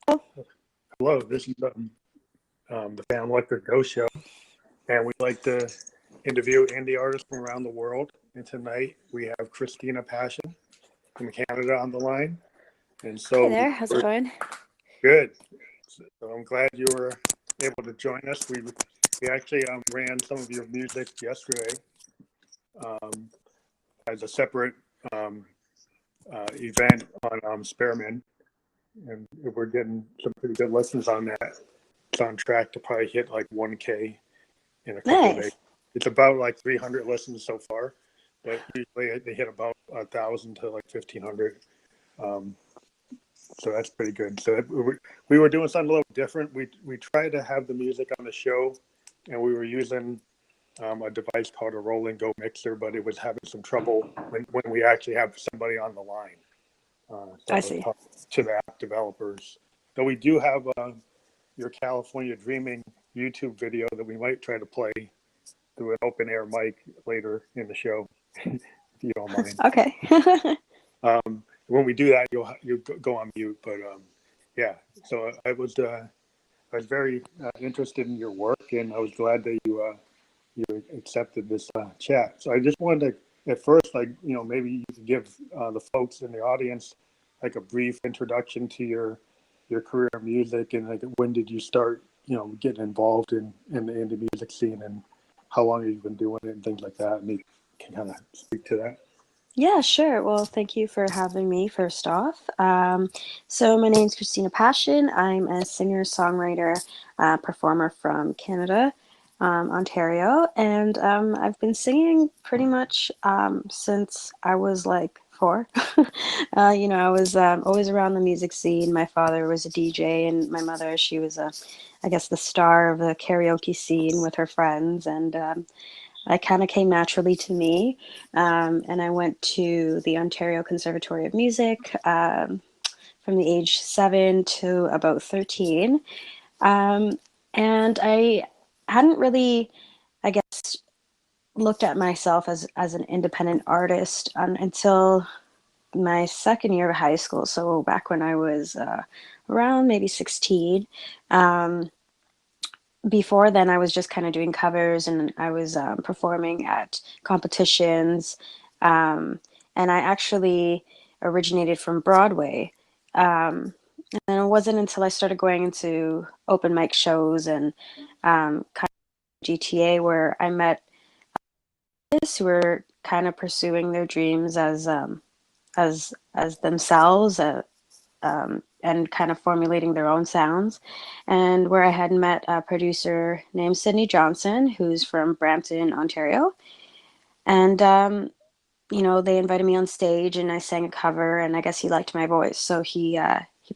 Hello, this is the Fan Electric Ghost Show, and we like to interview indie artists from around the world. And tonight we have Christina Passion from Canada on the line. And Hey so there, how's it going? good. So I'm glad you were able to join us. We actually ran some of your music yesterday as a separate event on Spearman, and we're getting some pretty good listens on that. It's on track to probably hit like 1K in a couple of days. Nice. It's about like 300 listens so far, but usually they hit about 1,000 to like 1,500. So that's pretty good. So we were doing something a little different. We tried to have the music on the show, and we were using a device called a roll and go mixer, but it was having some trouble when we actually have somebody on the line. So I see. talk to the app developers. So we do have your California Dreaming YouTube video that we might try to play through an open air mic later in the show, if you don't mind. Okay. When we do that, you'll go on mute. But yeah, so I was very interested in your work, and I was glad that you accepted this chat. So I just wanted to, at first, maybe you could give the folks in the audience like a brief introduction to your career in music, and like when did you start, getting involved in the indie music scene, and how long have you been doing it, and things like that. And you can kind of speak to that. Yeah, sure. Well, thank you for having me first off. So my name's Christina Passion. I'm a singer-songwriter, performer from Canada, Ontario, and I've been singing pretty much since I was like 4. I was always around the music scene. My father was a DJ, and my mother, she was I guess, the star of the karaoke scene with her friends, and it kind of came naturally to me. And I went to the Ontario Conservatory of Music from the age 7 to about 13. And I hadn't really, I guess, looked at myself as an independent artist until my second year of high school. So back when I was around maybe 16. Before then, I was just kind of doing covers, and I was performing at competitions. And I actually originated from Broadway. And it wasn't until I started going into open mic shows and kind of GTA where I met artists who were kind of pursuing their dreams as themselves. And kind of formulating their own sounds, and where I had met a producer named Sydney Johnson, who's from Brampton, Ontario. And, they invited me on stage, and I sang a cover, and I guess he liked my voice. So he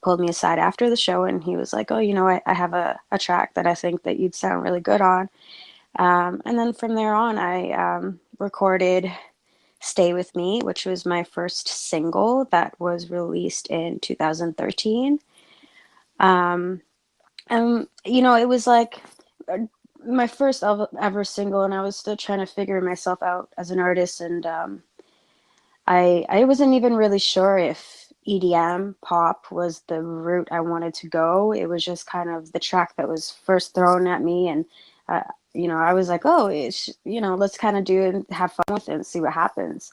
pulled me aside after the show, and he was like, oh, I have a track that I think that you'd sound really good on. And then from there on, I recorded Stay With Me, which was my first single that was released in 2013. And, it was like my first ever single, and I was still trying to figure myself out as an artist. And I wasn't even really sure if EDM pop was the route I wanted to go. It was just kind of the track that was first thrown at me. And I was like, oh, let's kind of do it and have fun with it and see what happens.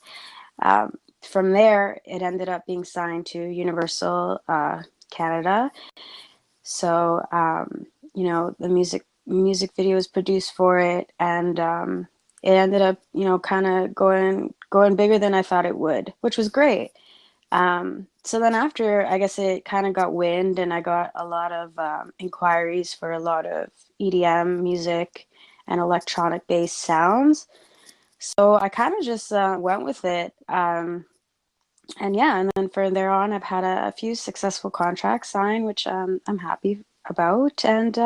From there, it ended up being signed to Universal Canada. So, the music video was produced for it, and it ended up, kind of going bigger than I thought it would, which was great. So then after, I guess it kind of got wind, and I got a lot of inquiries for a lot of EDM music and electronic based sounds. So I kind of just went with it. And then from there on, I've had a few successful contracts signed, which I'm happy about. And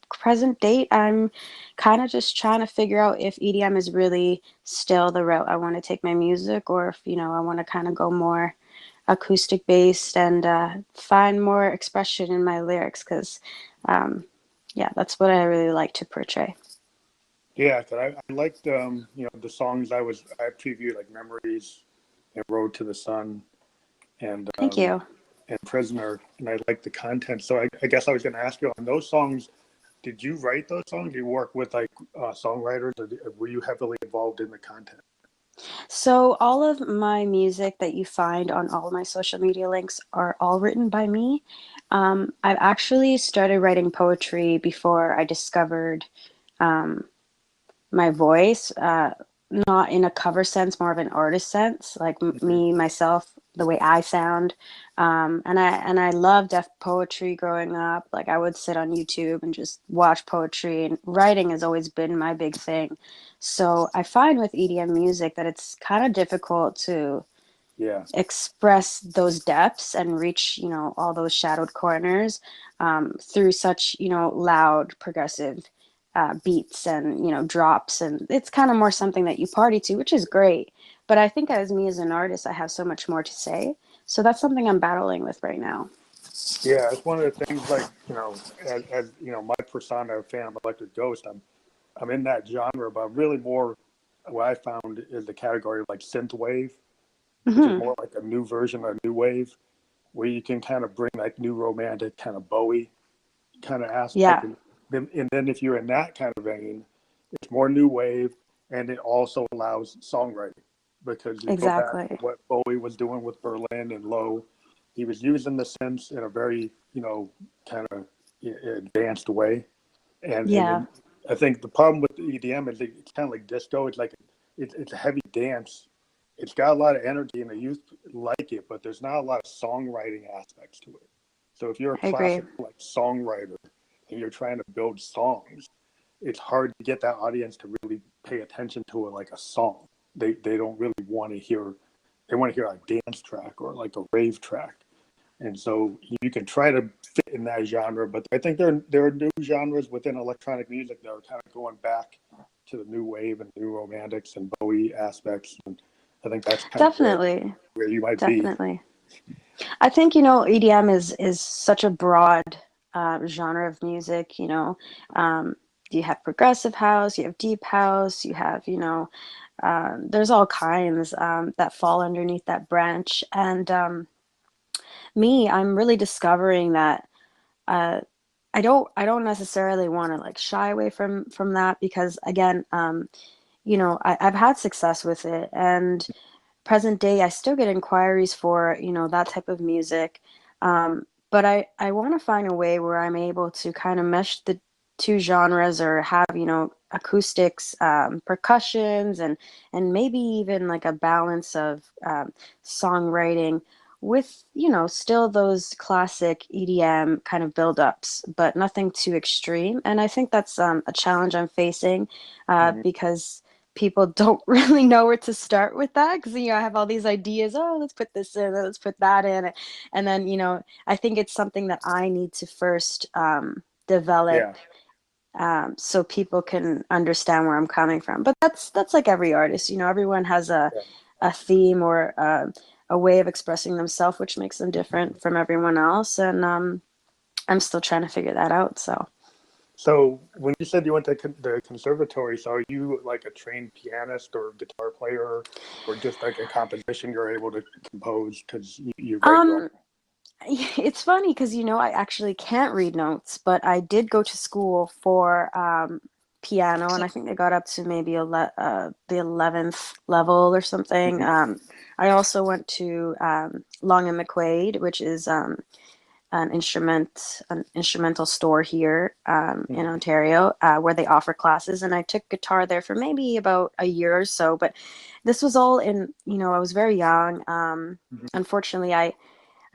present date, I'm kind of just trying to figure out if EDM is really still the route I want to take my music, or if, I want to kind of go more acoustic based and find more expression in my lyrics, because that's what I really like to portray. Yeah, I liked the songs I previewed, like Memories and Road to the Sun, and Thank you. and Prisoner, and I like the content. So I guess I was going to ask you on those songs. Did you write those songs? Did you work with like songwriters, or were you heavily involved in the content? So all of my music that you find on all of my social media links are all written by me. I've actually started writing poetry before I discovered um, my voice, not in a cover sense, more of an artist sense, like Mhm. me, myself, the way I sound. And I loved deaf poetry growing up. Like I would sit on YouTube and just watch poetry, and writing has always been my big thing. So I find with EDM music that it's kind of difficult to Yeah, express those depths and reach, all those shadowed corners through such, loud progressive beats and, drops. And it's kind of more something that you party to, which is great. But I think as me as an artist, I have so much more to say. So that's something I'm battling with right now. yeah. It's one of the things. Like as my persona of Phantom Electric Ghost, I'm in that genre, but really more. What I found is the category of like synth wave, which is Hmm. more like a new version of new wave, where you can kind of bring like new romantic kind of Bowie kind of aspect. Yeah, And then if you're in that kind of vein, it's more new wave, and it also allows songwriting because you go back to exactly. what Bowie was doing with Berlin and Low. He was using the synths in a very, kind of advanced way. And Yeah, then I think the problem with the EDM is it's kind of like disco. It's like it's a heavy dance. It's got a lot of energy, and the youth like it, but there's not a lot of songwriting aspects to it. So if you're a I agree. classic like songwriter and you're trying to build songs, it's hard to get that audience to really pay attention to it like a song. They don't really want to hear. They want to hear a dance track or like a rave track. And so you can try to fit in that genre, but I think there are new genres within electronic music that are kind of going back to the new wave and new romantics and Bowie aspects. And I think that's kind of Definitely. where you might be. Definitely. I think, EDM is such a broad genre of music. You have progressive house, you have deep house, you have, there's all kinds that fall underneath that branch. And I'm really discovering that uh, I don't necessarily want to like shy away from that because again, I've had success with it, and present day, I still get inquiries for, that type of music. But I want to find a way where I'm able to kind of mesh the two genres or have, acoustics, percussions, and maybe even like a balance of songwriting with, still those classic EDM kind of build-ups, but nothing too extreme. And I think that's a challenge I'm facing Mhm. because people don't really know where to start with that because I have all these ideas. Oh, let's put this in, let's put that in, and then I think it's something that I need to first develop Yeah, so people can understand where I'm coming from. But that's like every artist. Everyone has yeah. a theme or a way of expressing themselves, which makes them different from everyone else, and I'm still trying to figure that out. So. So when you said you went to the conservatory, so are you like a trained pianist or guitar player, or just like a composition you're able to compose because you write your own? Um, It's funny because I actually can't read notes, but I did go to school for piano, and I think they got up to maybe the 11th level or something. Mhm. I also went to Long and McQuaid, which is an instrumental store here in Mhm. Ontario, where they offer classes, and I took guitar there for maybe about a year or so. But this was all in, I was very young. Mhm. Unfortunately, I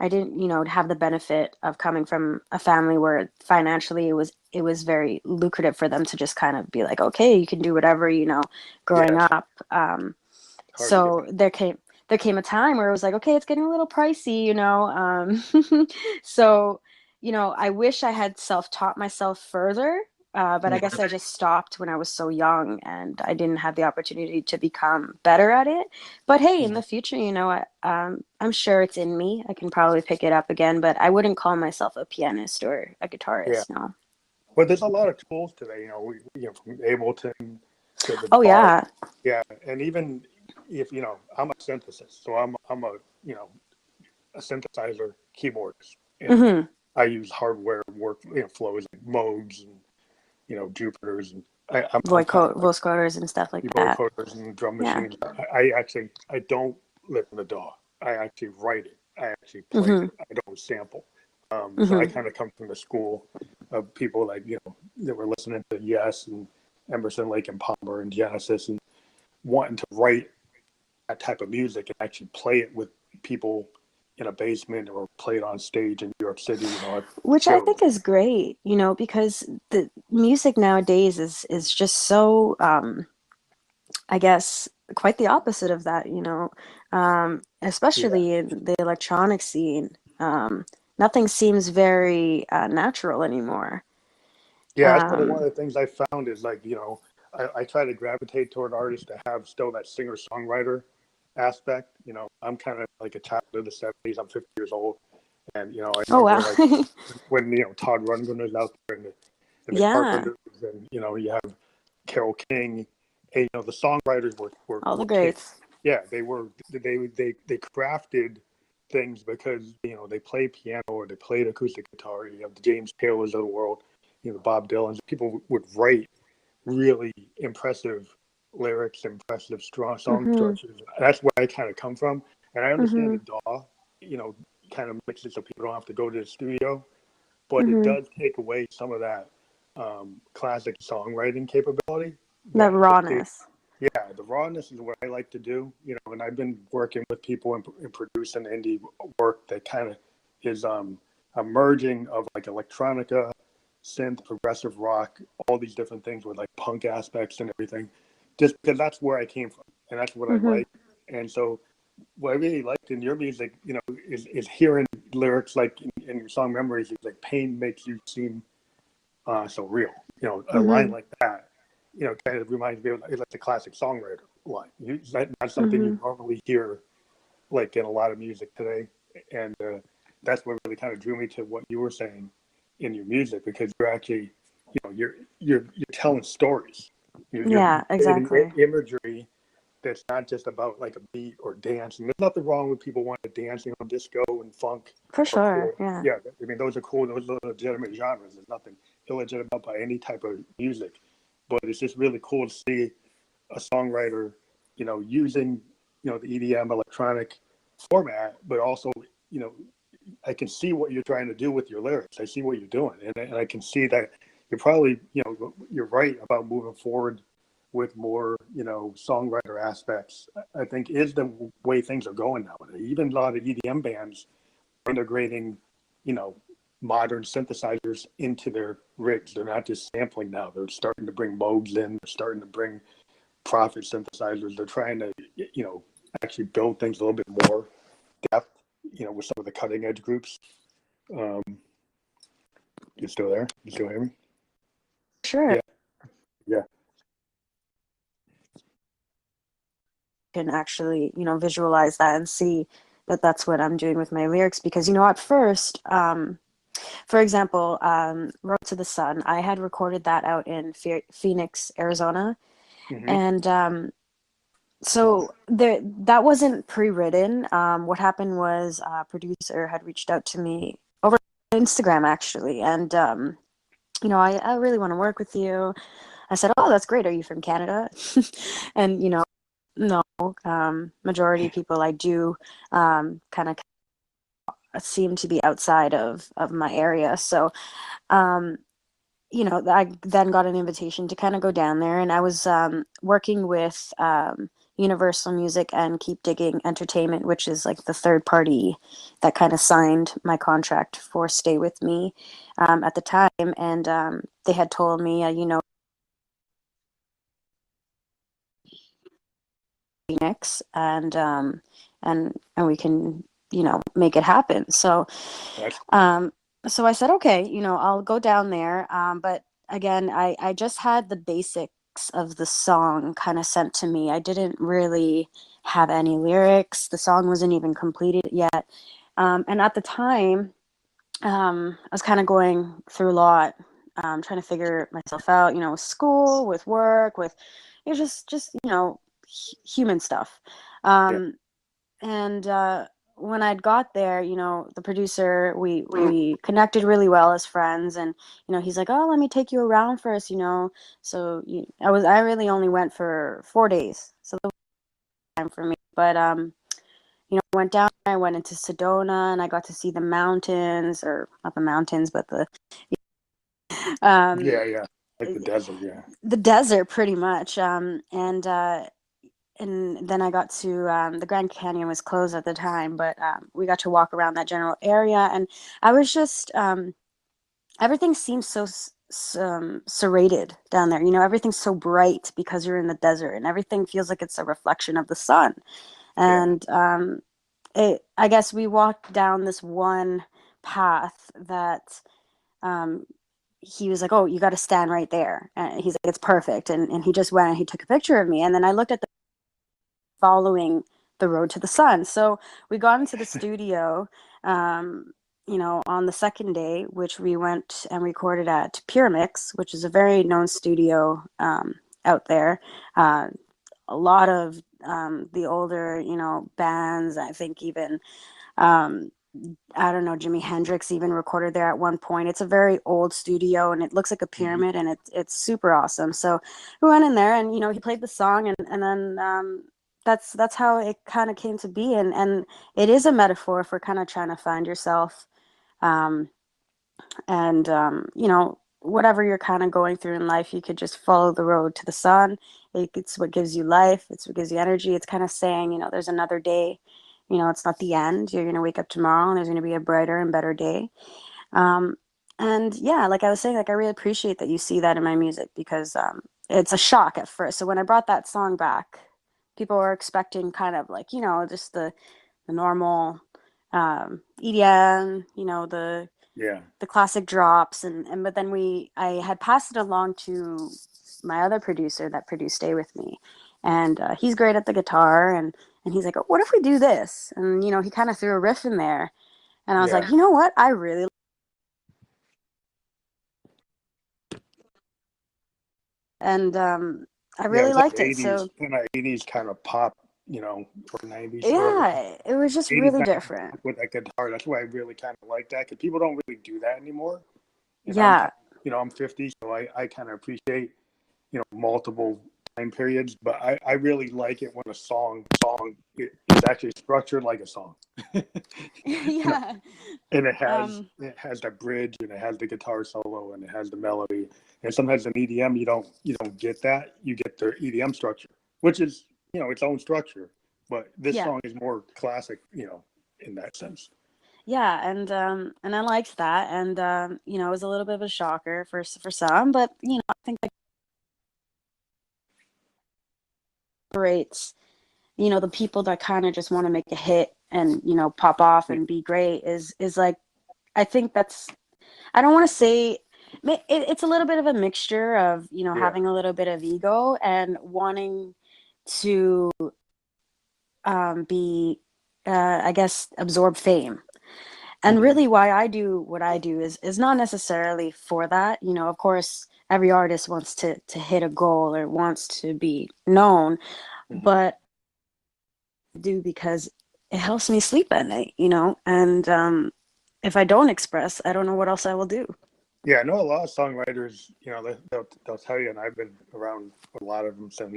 didn't, have the benefit of coming from a family where financially it was very lucrative for them to just kind of be like, okay, you can do whatever, Yeah, growing it's up. hard to get So there came a time where it was like, okay, it's getting a little pricey, so, I wish I had self-taught myself further. But I that. guess I just stopped when I was so young and I didn't have the opportunity to become better at it. But hey, in the Mhm. future, I'm sure it's in me. I can probably pick it up again, but I wouldn't call myself a pianist or a Yeah. guitarist, no. But there's a lot of tools today, from Ableton to the Oh, DAW. yeah. Yeah, and even if I'm a synthesis, so I'm a you know a synthesizer, keyboards, and Mm-hmm. I use hardware flows like Moogs and Jupiters, and I'm kind of like Voice coders and stuff like voice that. coders and drum Yeah. machines. I don't live in the DAW. I actually write it. I actually play Mm-hmm. it. I don't sample. So I Mm-hmm. kind of come from the school of people like that were listening to Yes and Emerson, Lake and Palmer and Genesis and wanting to write that type of music and actually play it with people in a basement or play it on stage in New York City, at Which I shows. think is great, because the music nowadays is just so I guess quite the opposite of that, Yeah. especially in the electronic scene. Nothing seems very natural anymore. Yeah, that's one Um, of the things I found is like, I try to gravitate toward artists that have still that singer songwriter aspect. I'm kind of like a child of the 70s. I'm 50 years old. And, I oh remember wow. like when, Todd Rundgren was out there and the Yeah, Carpenters and, you have Carole King and, the songwriters all the were king. greats. Yeah, they crafted things because, they played piano or they played acoustic guitar. You have the James Taylors of the world, Bob Dylan. People would write really impressive lyrics, impressive strong song Mm-hmm. structures. That's where I kind of come from, and I understand Mm-hmm. the DAW, you know, kind of makes it so people don't have to go to the studio, but it Mm-hmm. does take away some of that classic songwriting capability. The That rawness. yeah, the rawness is what I like to do, and I've been working with people and producing indie work that kind of is a merging of like electronica, synth, progressive rock, all these different things with like punk aspects and everything, just because that's where I came from and that's what I Mm-hmm. like. And so what I really liked in your music, is hearing lyrics like in your song Memories, is like pain makes you seem so real. A line Mm-hmm. like that, kind of reminds me of like the classic songwriter line. That's not something Mm-hmm. you normally hear like in a lot of music today, and that's what really kind of drew me to what you were saying in your music, because you're actually, you're telling stories. You're Yeah, creating exactly. imagery that's not just about like a beat or dance. And there's nothing wrong with people wanting to dance, disco and funk For are sure. cool. Yeah. Yeah, I mean those are cool. Those are legitimate genres. There's nothing illegitimate by any type of music, but it's just really cool to see a songwriter, using the EDM electronic format, but also you know I can see what you're trying to do with your lyrics. I see what you're doing, and I can see that you're probably, you're right about moving forward with more, songwriter aspects. I think is the way things are going nowadays. Even a lot of EDM bands are integrating, you know, modern synthesizers into their rigs. They're not just sampling now. They're starting to bring Moogs in. They're starting to bring Prophet synthesizers. They're trying to, actually build things a little bit more depth, with some of the cutting edge groups. Um, you still there? You still hear me? Sure. Yeah, yeah, Can actually, visualize that and see that that's what I'm doing with my lyrics. Because, at first, for example, Road to the Sun, I had recorded that out in Phoenix, Arizona. hmm And so that wasn't pre-written. What happened was a producer had reached out to me over Instagram, actually. And, I really want to work with you. I said, oh, that's great. Are you from Canada? And, no, majority of people I do kind of seem to be outside of my area. So, um, I then got an invitation to kind of go down there, and I was working with Universal Music and Keep Digging Entertainment, which is like the third party that kind of signed my contract for Stay With Me at the time. And they had told me, Phoenix, and we can make it happen. So that's um so I said, okay, I'll go down there, but again, I just had the basics of the song kind of sent to me. I didn't really have any lyrics. The song wasn't even completed yet, and at the time, I was kind of going through a lot, trying to figure myself out, with school, with work, with just human stuff. yeah, Um, and when I'd got there, the producer, we connected really well as friends, and he's like, "Oh, let me take you around first." So I really only went for 4 days, so that was time for me. But I went down, I went into Sedona, and I got to see the mountains, or not the mountains, but um, Yeah, like the desert. Yeah, the desert, pretty much. And then I got to the Grand Canyon was closed at the time, but we got to walk around that general area, and I was just everything seems so serrated down there. Everything's so bright because you're in the desert, and everything feels like it's a reflection of the sun. yeah, And I guess we walked down this one path that um, he was like, "Oh, you got to stand right there," and he's like, "It's perfect," and he just went and he took a picture of me, and then I looked at the following the road to the sun. So we got into the studio, on the second day, which we went and recorded at Pyramix, which is a very known studio out there. Uh, a lot of the older, bands, I think even, um, I don't know, Jimi Hendrix even recorded there at one point. It's a very old studio and it looks like a hmm, pyramid, and it's super awesome. So we went in there and, he played the song, and then that's how it kind of came to be. And it is a metaphor for kind of trying to find yourself. Um, and whatever you're kind of going through in life, you could just follow the road to the sun. It's what gives you life, it's what gives you energy. It's kind of saying, there's another day. It's not the end. You're going to wake up tomorrow and there's going to be a brighter and better day. um, and yeah, like I was saying, like I really appreciate that you see that in my music, because it's a shock at first. So when I brought that song back, people were expecting kind of like, just the normal EDM, yeah, the classic drops, and but then I had passed it along to my other producer that produced Stay With Me, and he's great at the guitar, and he's like, "Oh, what if we do this?" And he kind of threw a riff in there, and I was yeah. like, "You know what? I really," and I Yeah, it really was like liked it. So 80s kind of pop, or 90s, or yeah, it was just 80s, really 90s different. pop with that guitar. That's why I really kind of like that, because people don't really do that anymore. And I'm Yeah, kind I'm 50, so I kind of appreciate, multiple time periods, but I really like it when a song is actually structured like a song. you know, yeah, and um, it has that bridge, and it has the guitar solo, and it has the melody. And sometimes in EDM you don't get that. You get the EDM structure, which is its own structure. But this yeah. song is more classic, in that sense. Yeah, and I liked that, and it was a little bit of a shocker for some, but I think that separates, the people that kind of just want to make a hit and pop off Yeah, and be great is like, I think that's, I don't want to say it's a little bit of a mixture of yeah, having a little bit of ego and wanting to be I guess absorb fame. And hmm, really why I do what I do is not necessarily for that. Of course, every artist wants to hit a goal or wants to be known, hmm. but I do because it helps me sleep at night, and if I don't express, I don't know what else I will do. Yeah, I know a lot of songwriters. They'll tell you, and I've been around a lot of them since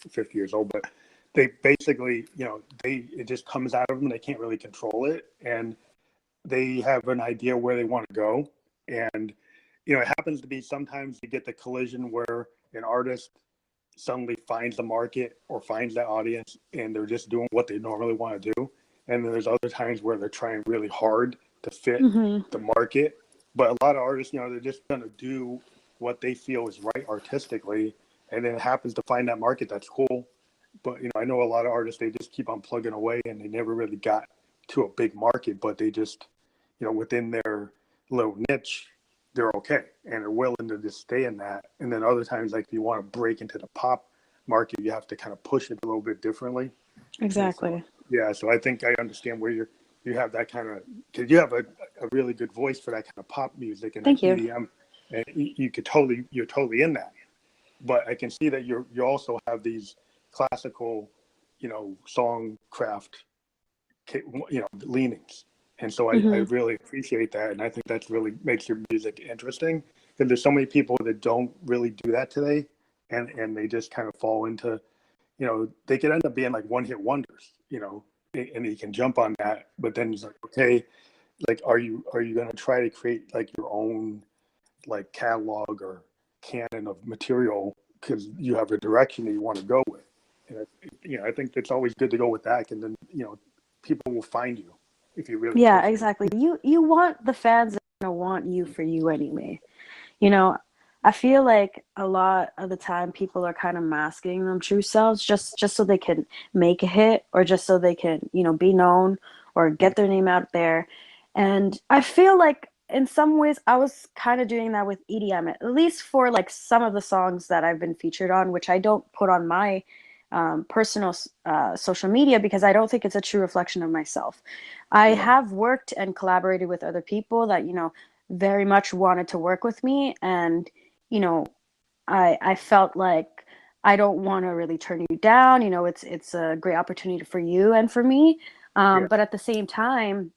50 years old. But they basically, it just comes out of them. They can't really control it, and they have an idea where they want to go. And it happens to be sometimes you get the collision where an artist suddenly finds the market or finds that audience, and they're just doing what they normally want to do. And then there's other times where they're trying really hard to fit Hmm. the market. But a lot of artists, they're just going to do what they feel is right artistically, and then it happens to find that market that's cool. But I know a lot of artists, they just keep on plugging away, and they never really got to a big market, but they just, within their little niche, they're okay and they're willing to just stay in that. And then other times, like if you want to break into the pop market, you have to kind of push it a little bit differently. And so, Exactly. yeah, so I think I understand where you have that kind of, because you have a really good voice for that kind of pop music and that Thank you. EDM, and you're totally in that. But I can see that you also have these classical, song craft leanings. And so I Mm-hmm. really appreciate that. And I think that really makes your music interesting, because there's so many people that don't really do that today. And they just kind of fall into, they could end up being like one hit wonders, and you can jump on that. But then it's like, okay, like, are you going to try to create like your own like catalog or canon of material, because you have a direction that you want to go with? And I think it's always good to go with that, and then people will find you if you really Yeah, push it. exactly. You want the fans that are gonna want you for you anyway. You know, I feel like a lot of the time people are kind of masking them true selves just so they can make a hit, or just so they can, be known or get their name out there. And I feel like in some ways I was kind of doing that with EDM, at least for like some of the songs that I've been featured on, which I don't put on my personal social media, because I don't think it's a true reflection of myself. I Yeah, have worked and collaborated with other people that, very much wanted to work with me, and you know I felt like I don't want to really turn you down. It's a great opportunity for you and for me, yeah, but at the same time,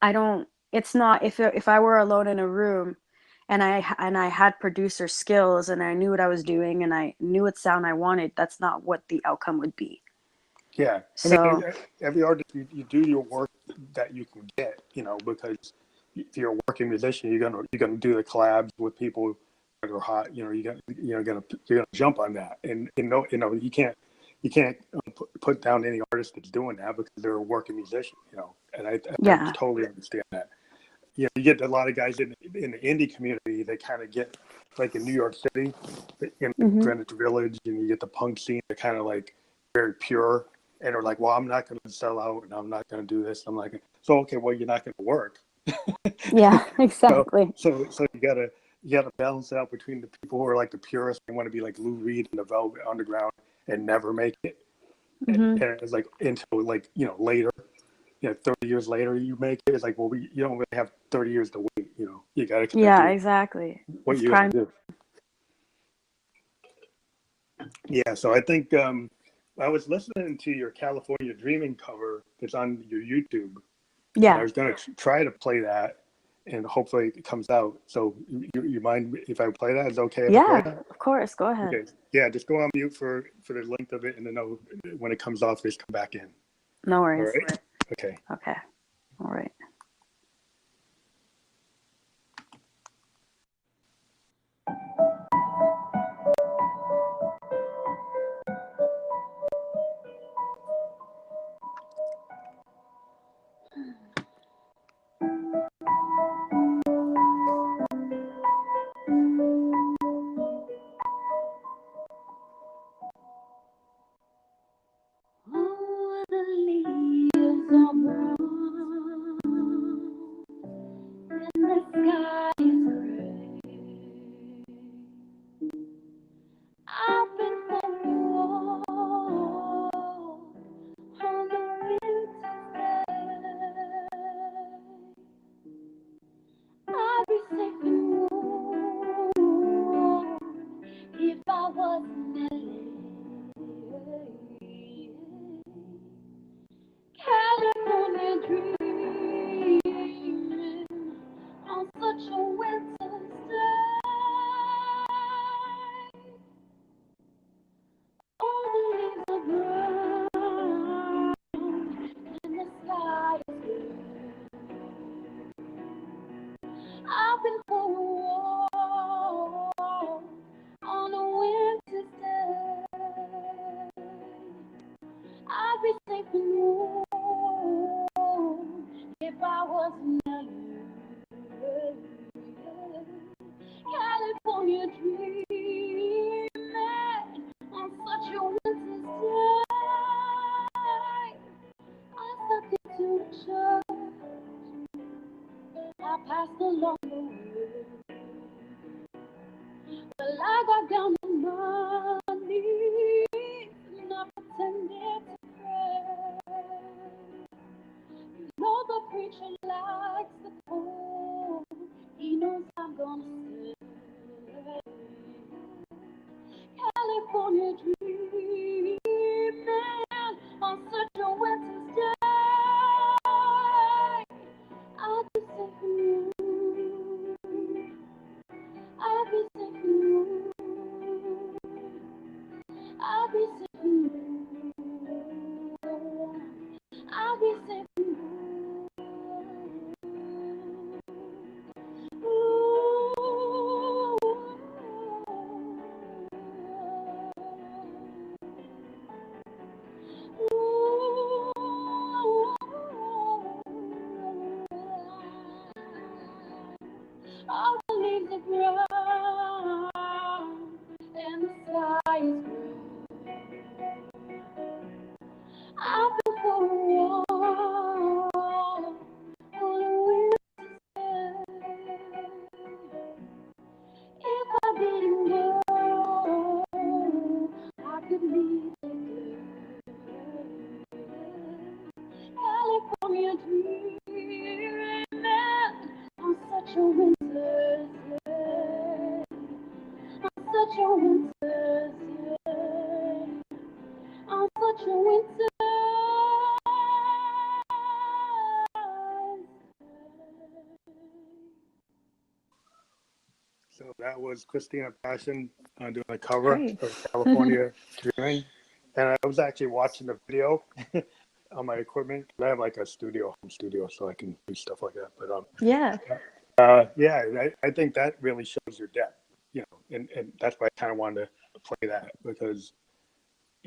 I don't it's not, if I were alone in a room and I had producer skills and I knew what I was doing and I knew what sound I wanted, that's not what the outcome would be. yeah. I So mean, every artist, you do your work that you can get, because if you're a working musician, you're gonna do the collabs with people that are hot. You're gonna jump on that, and you can't put down any artist that's doing that, because they're a working musician. And I yeah. totally understand that. You get a lot of guys in the indie community. They kind of get like in New York City, in Hmm. Greenwich Village, and you get the punk scene. They're kind of like very pure, and they're like, "Well, I'm not going to sell out, and I'm not going to do this." I'm like, "So okay, well, you're not going to work." Yeah. so, Exactly. so you gotta balance it out between the people who are like the purists and want to be like Lou Reed and the Velvet Underground and never make it, Hmm. and it's like until like later. 30 years later you make it. It's like, well, you don't really have 30 years to wait. You got to kind of Yeah, do exactly. what It's you got to prime. do. Yeah. So I think I was listening to your California Dreaming cover that's on your YouTube, and I Yeah. was going to try to play that, and hopefully it comes out. So you mind if I play that? Is it okay if I play Yeah, that? of course. Go ahead. Okay. Yeah. Just go on mute for the length of it, and then when it comes off, just come back in. No All worries. right. Okay. Okay. All right. Oh, the leaves are brown and the sky is gray. I've been for a walk on the winter's day. I'd be safe and warm if I wasn't in California dreaming on such a winter's day. All the leaves are brown and the sky is blue. I've been for a walk on a winter's day. I'd be safe and warm if I wasn't you. California dreaming on such a winter's day. I stepped into the church, I passed along the way. Well, I got down on my knees and I pretended to pray. The preacher likes the poor. He knows I'm gonna stay. California dreaming on such a winter's day. All the leaves are brown and the sky is blue. I've been for a walk on a winter day. If I didn't go, I could leave the California dreaming on such a winter's day. On such a winter's day. On such a winter's day. So that was Christina Passion doing a cover Great. of California Dreaming. And I was actually watching the video on my equipment. I have like a home studio, so I can do stuff like that. But Yeah. yeah, I think that really shows your depth, you know, and that's why I kind of wanted to play that because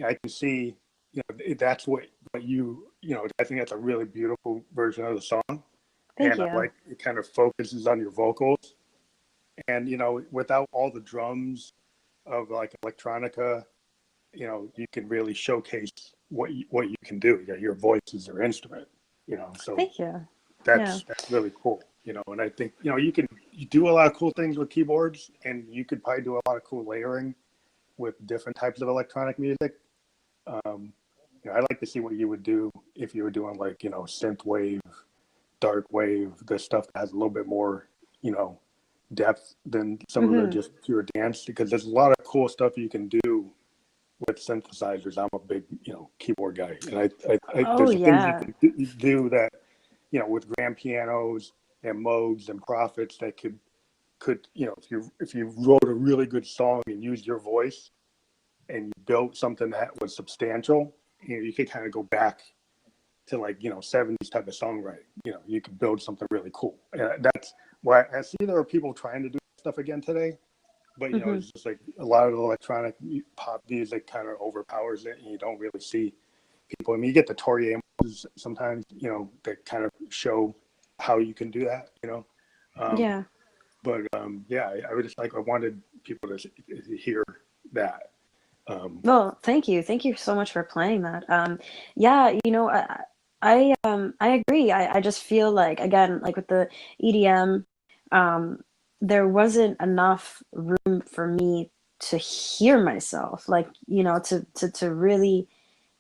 I can see, you know, that's what you know, I think that's a really beautiful version of the song. Thank And I you. like it kind of focuses on your vocals. And, you know, without all the drums of like electronica, you know, you can really showcase what you can do. You know, your voice is your instrument, you know, so Thank you. Yeah. that's really cool, you know, and I think, you know, you do a lot of cool things with keyboards and you could probably do a lot of cool layering with different types of electronic music. You know, I'd like to see what you would do if you were doing like, you know, synth wave, dark wave, the stuff that has a little bit more, you know, depth than some of the just pure dance, because there's a lot of cool stuff you can do with synthesizers. I'm a big, you know, keyboard guy, and I Oh, there's things you yeah. can do that, you know, with grand pianos and Moogs and Prophets that could, you know, if you wrote a really good song and used your voice and you built something that was substantial, you know, you could kind of go back to like, you know, 70s type of songwriting. You know, you could build something really cool. And that's why I see there are people trying to do stuff again today, but you know, it's just like a lot of the electronic pop music kind of overpowers it, and you don't really see people. I mean, you get the Tori Amos sometimes, you know, that kind of show how you can do that, you know. Yeah. But yeah, I would just like I wanted people to hear that. Well, thank you. Thank you so much for playing that. Yeah, you know, I agree. I just feel like again, like with the EDM, there wasn't enough room for me to hear myself, like, you know, to really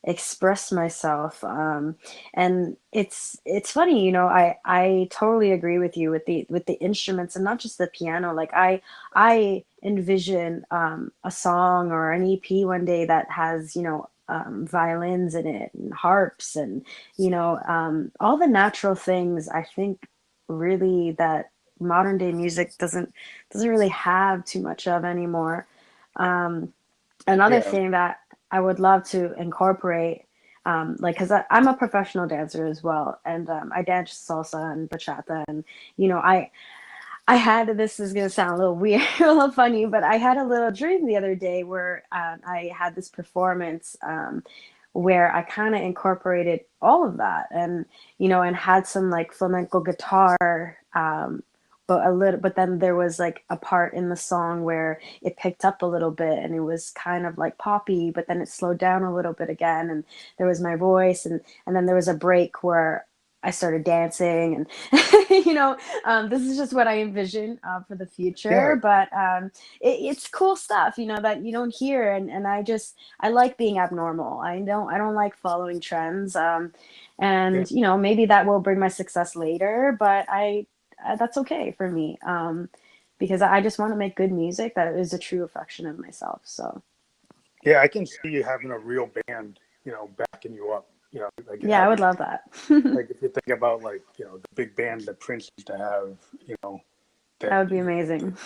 express myself. And it's funny, you know, I totally agree with you with the instruments and not just the piano. Like I envision a song or an EP one day that has, you know, violins in it and harps and, you know, all the natural things. I think really that modern day music doesn't really have too much of anymore. um, Another Yeah, thing that I would love to incorporate, like, because I'm a professional dancer as well, and I dance salsa and bachata, and you know, I had, this is gonna sound a little weird, a little funny, but I had a little dream the other day where I had this performance where I kind of incorporated all of that, and you know, and had some like flamenco guitar. But then there was like a part in the song where it picked up a little bit and it was kind of like poppy, but then it slowed down a little bit again, and there was my voice, and then there was a break where I started dancing, and you know, this is just what I envision for the yeah, future. But it's cool stuff, you know, that you don't hear, and I like being abnormal. I don't like following trends, yeah. and you know, maybe that will bring my success later, but that's okay for me, because I just want to make good music that is a true reflection of myself. So Yeah, I can see you having a real band, you know, backing you up. You know, like yeah, I would having love that. like if you think about like, you know, the big bands that Prince used to have, you know, That that would be amazing.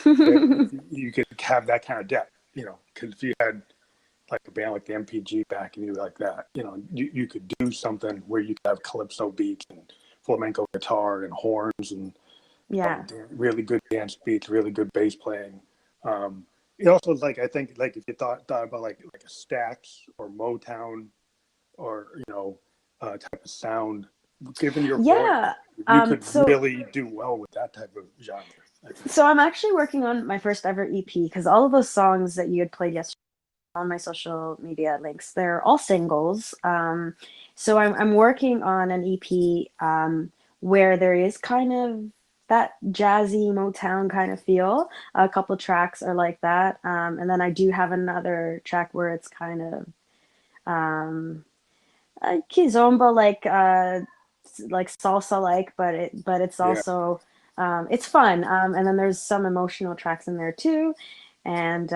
you could have that kind of depth, you know, because if you had like a band like the MPG backing you like that, you know, you could do something where you could have calypso beats and flamenco guitar and horns and Yeah. really good dance beats, really good bass playing. Um, it also is like I think like if you thought about like a Stax or Motown or you know type of sound, given your voice, Yeah. you could So really do well with that type of genre. So I'm actually working on my first ever EP because all of those songs that you had played yesterday on my social media links, they're all singles. So I'm working on an EP where there is kind of that jazzy Motown kind of feel. A couple tracks are like that, and then I do have another track where it's kind of um, kizomba like salsa like, but it's Yeah, also it's fun. And then there's some emotional tracks in there too, and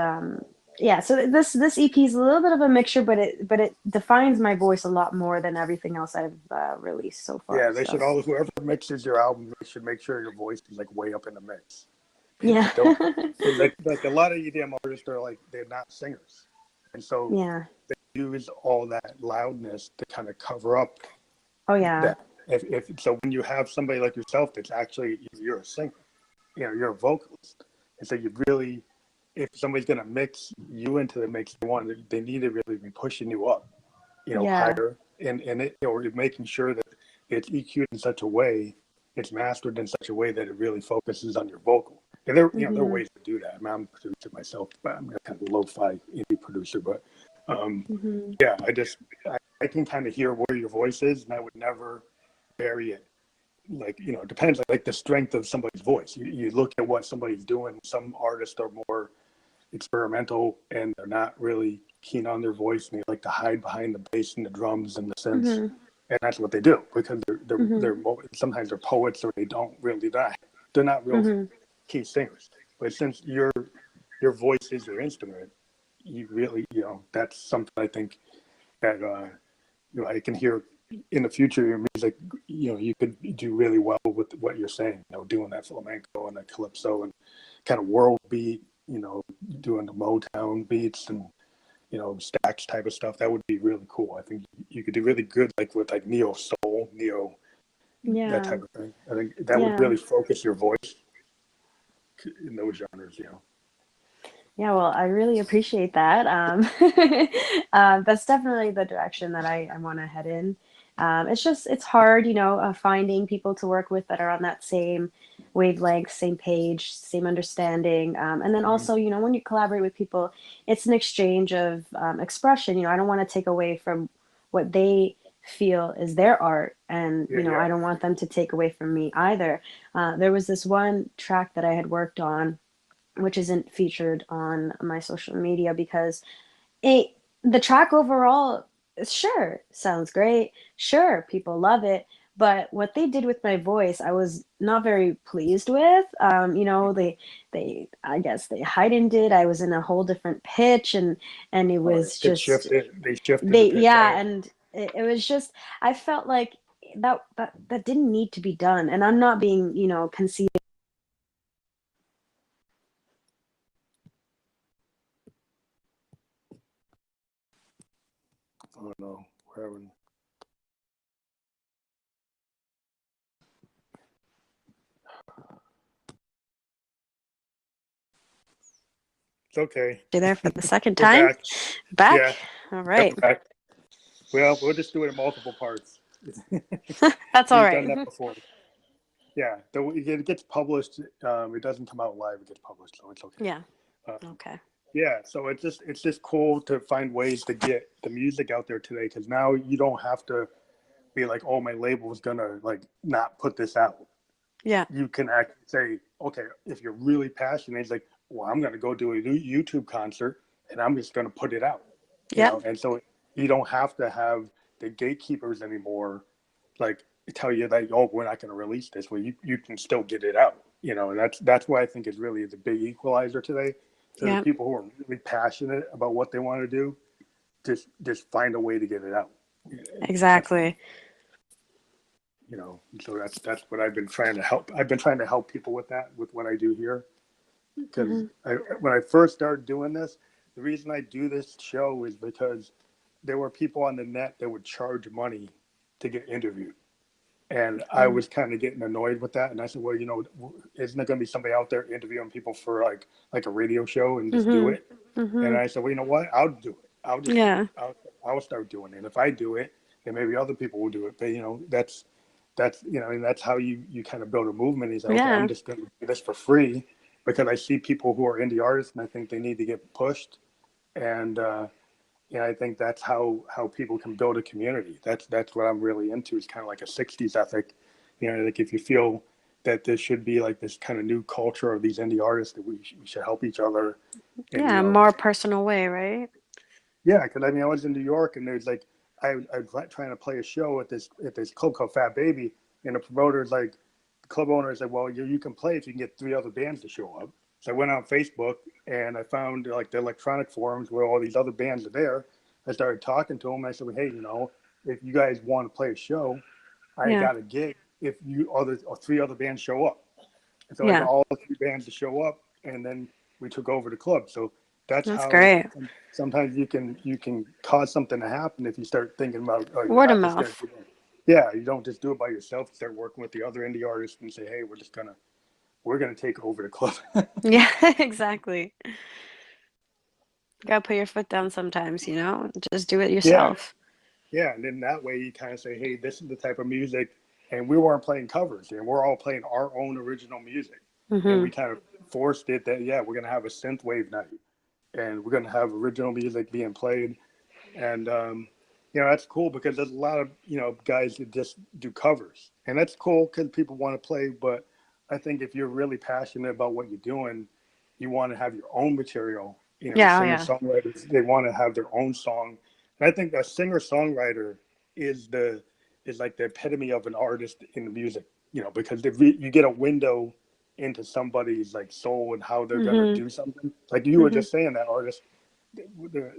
yeah. So this EP is a little bit of a mixture, but it defines my voice a lot more than everything else I've released so far. yeah. They should So all whoever mixes your album, they should make sure your voice is like way up in the mix. yeah, Don't like a lot of EDM artists are like they're not singers, and so yeah, they use all that loudness to kind of cover up oh yeah, that. If so, when you have somebody like yourself that's actually you're a singer, you're a vocalist, and so you really, if somebody's gonna mix you into the mix, they need to really be pushing you up, yeah, higher, and or making sure that it's EQ'd in such a way, it's mastered in such a way that it really focuses on your vocal. And there are hmm ways to do that. I mean, I'm a producer myself, but I'm a kind of lo-fi indie producer. But hmm yeah, I can kind of hear where your voice is, and I would never vary it. Like it depends like the strength of somebody's voice. You look at what somebody's doing. Some artists are more experimental and they're not really keen on their voice, and they like to hide behind the bass and the drums and the synths, hmm and that's what they do because hmm sometimes they're poets or they don't really die. They're not real hmm key singers. But since your voice is your instrument, you really that's something I think that I can hear in the future your music. You could do really well with what you're saying. Doing that flamenco and that calypso and kind of world beat. Doing the Motown beats and stacks type of stuff. That would be really cool. I think you could do really good like with like neo soul, neo that yeah, type of thing. I think that would yeah. really focus your voice in those genres. Yeah, well, I really appreciate that. That's definitely the direction that I want to head in. It's hard, finding people to work with that are on that same wavelength, same page, same understanding. And then Mm-hmm. also, when you collaborate with people, it's an exchange of expression. I don't want to take away from what they feel is their art. And, Yeah, I yeah. don't want them to take away from me either. There was this one track that I had worked on which isn't featured on my social media because it the track overall sure sounds great, sure people love it, but what they did with my voice I was not very pleased with. They I guess they heightened it. I was in a whole different pitch, and it All right. was just They shifted the they pitch on yeah, it. and it was just I felt like that didn't need to be done, and I'm not being conceited. Oh no, we're having. It's okay. There for the second We're time. back. Back? Yeah, All yeah, right. we're back. Well, we'll just do it in multiple parts. That's all We've done right. that before. Yeah, it gets published. It doesn't come out live. It gets published, so it's okay. Yeah. Um, Okay. yeah, so it's just cool to find ways to get the music out there today because now you don't have to be like, oh, my label is gonna like not put this out. Yeah. You can actually say, okay, if you're really passionate, it's like, well, I'm gonna go do a new YouTube concert and I'm just gonna put it out. Yep. And so you don't have to have the gatekeepers anymore, like tell you that, oh, we're not going to release this. Well, you can still get it out, and that's why I think is really the big equalizer today. So the Yep. people who are really passionate about what they want to do, just find a way to get it out. That's Exactly. so that's what I've been trying to help. I've been trying to help people with that, with what I do here. Because Hmm. when I first started doing this, the reason I do this show is because there were people on the net that would charge money to get interviewed. And I Hmm. was kind of getting annoyed with that. And I said, well, isn't there going to be somebody out there interviewing people for like a radio show and just do Hmm. it? And Hmm. I said, well, you know what? I'll do it. I'll just do Yeah. it. I'll start doing it. And if I do it, then maybe other people will do it. But that's that's, and that's how you kind of build a movement. He's like, okay, I'm Yeah. just going to do this for free because I see people who are indie artists and I think they need to get pushed. And I think that's how people can build a community. That's what I'm really into. It's kind of like a '60s ethic. Like if you feel that there should be like this kind of new culture of these indie artists, that we should help each other. And Yeah, more personal way, right? yeah, because I was in New York, and there's like I was trying to play a show at this club called Fat Baby, and the promoter's like, the club owner is like, well, you can play if you can get 3 other bands to show up. So I went on Facebook and I found like the electronic forums where all these other bands are there. I started talking to them. I said, well, hey, if you guys want to play a show, I Yeah. got a gig if you other or 3 other bands show up. And so I got Yeah. all 3 bands to show up, and then we took over the club. So that's That's how great. sometimes you can cause something to happen if you start thinking about, oh, you're Word of not just gonna mouth. do it. Yeah, you don't just do it by yourself. You start working with the other indie artists and say, hey, we're gonna take over the club. Yeah, exactly. You gotta put your foot down sometimes, just do it Yeah, yourself. yeah, and then that way you kind of say, hey, this is the type of music, and we weren't playing covers, and we're all playing our own original music, and Hmm. we kind of forced it that, yeah, we're gonna have a synth wave night, and we're gonna have original music being played. And that's cool because there's a lot of guys that just do covers, and that's cool because people want to play. But I think if you're really passionate about what you're doing, you want to have your own material. Yeah, oh Singer yeah. songwriters, they want to have their own song, and I think a singer songwriter is the is like the epitome of an artist in the music. Because if you get a window into somebody's like soul and how they're gonna Hmm. do something, like you were Hmm. just saying, that artist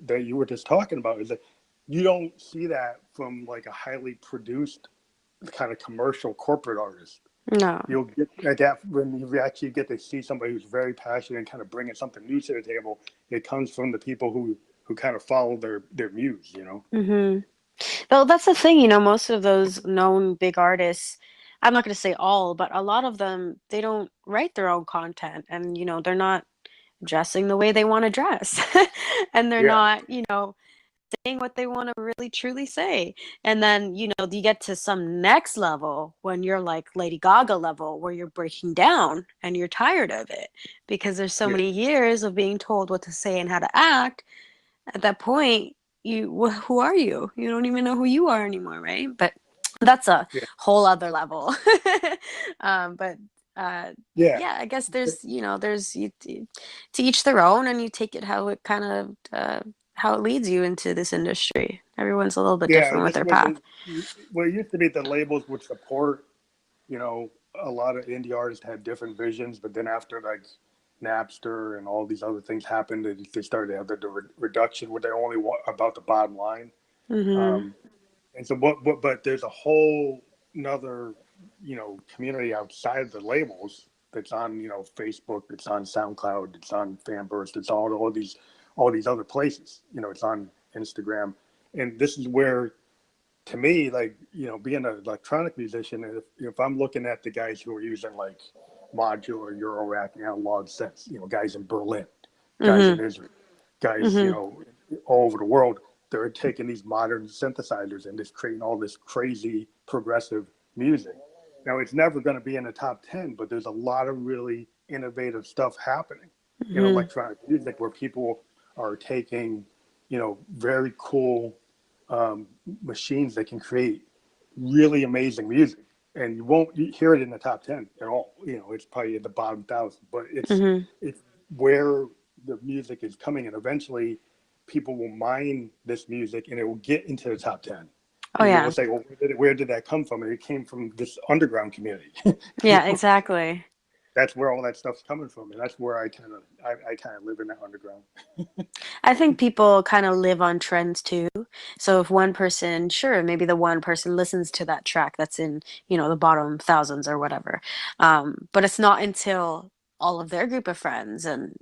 that you were just talking about is that you don't see that from like a highly produced kind of commercial corporate artist. No. You'll get that when you actually get to see somebody who's very passionate and kind of bringing something new to the table. It comes from the people who kind of follow their muse. Hmm. Well, that's the thing, most of those known big artists, I'm not going to say all, but a lot of them, they don't write their own content and, they're not dressing the way they want to dress. And they're Yeah, not, saying what they want to really truly say. And then, you get to some next level when you're like Lady Gaga level, where you're breaking down and you're tired of it because there's so yeah, many years of being told what to say and how to act. At that point, who are you? You don't even know who you are anymore, right? But that's a yeah, whole other level. But uh, yeah, yeah, I guess there's to each their own, and you take it how it kind of how it leads you into this industry. Everyone's a little bit yeah. different with This their was path. well, it used to be the labels would support. A lot of indie artists had different visions, but then after like Napster and all these other things happened, they started to have the reduction where they only want about the bottom line. Hmm. Um, and so, but there's a whole another, community outside the labels that's on, Facebook, it's on SoundCloud, it's on Fanburst, it's on all these other places. It's on Instagram, and this is where, to me, like, being an electronic musician, if I'm looking at the guys who are using like modular Eurorack analog sets, guys in Berlin, guys in Hmm. Israel, guys, Hmm. all over the world, they're taking these modern synthesizers and just creating all this crazy progressive music. Now, it's never going to be in the top 10, but there's a lot of really innovative stuff happening in Hmm. electronic music where people are taking, very cool machines that can create really amazing music. And you won't hear it in the top 10 at all. It's probably in the bottom 1,000, but Hmm. it's where the music is coming. And eventually people will mine this music and it will get into the top 10. Oh People will yeah. say, well, where did that come from? And it came from this underground community. Yeah, exactly. That's where all that stuff's coming from. And that's where I kind of live in that underground. I think people kind of live on trends too. So if one person, sure, maybe the one person listens to that track that's in, the bottom thousands or whatever. But it's not until all of their group of friends and,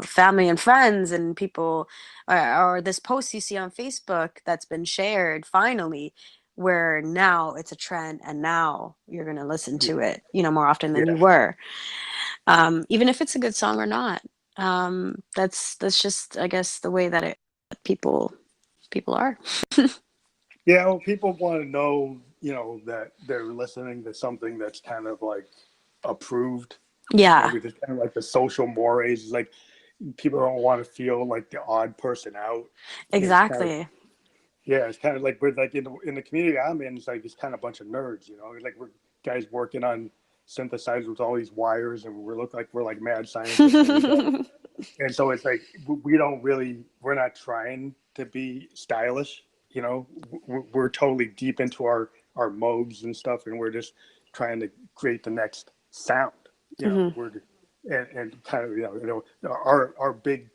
family and friends and people, or this post you see on Facebook that's been shared finally, where now it's a trend and now you're going to listen Yeah. to it, more often than you Yeah. were, even if it's a good song or not. That's just, I guess, the way that people are. Yeah, well, people want to know, that they're listening to something that's kind of like approved, Yeah, with this kind of like the social mores, like people don't want to feel like the odd person out. It's kind of, exactly. yeah, it's kind of like we're like in the community I'm in, it's like it's kind of a bunch of nerds, like we're guys working on synthesizers with all these wires, and we're like mad scientists, and we don't. And so it's like we're not trying to be stylish. We're totally deep into our modes and stuff, and we're just trying to create the next sound. Hmm. We're and kind of our big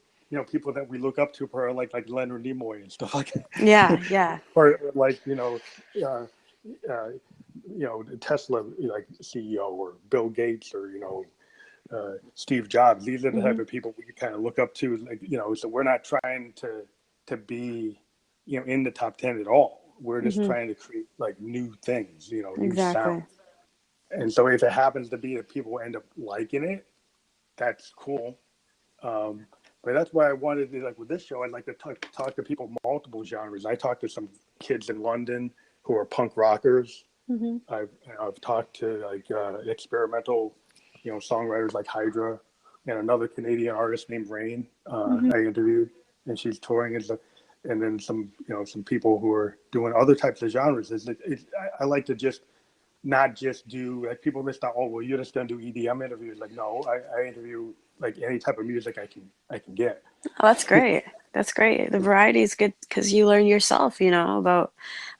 people that we look up to are like Leonard Nimoy and stuff like Yeah, that, yeah. or like uh, Tesla like CEO, or Bill Gates, or Steve Jobs. These are the Hmm. type of people we kind of look up to, like, so we're not trying to be, in the top 10 at all. We're just Hmm. trying to create like new things, new sound. Exactly. And so if it happens to be that people end up liking it, that's cool. Um, but that's why I wanted to, like with this show, I'd like to talk to people multiple genres. I talked to some kids in London who are punk rockers. Hmm. I've talked to like experimental, songwriters like Hydra, and another Canadian artist named Rain. Hmm. I interviewed, and she's touring, and then some people who are doing other types of genres. I like to just not just do, like, people miss out. Oh, well, you're just gonna do EDM interviews. Like, no, I interview like any type of music I can get. Oh, that's great. That's great. The variety is good because you learn yourself, about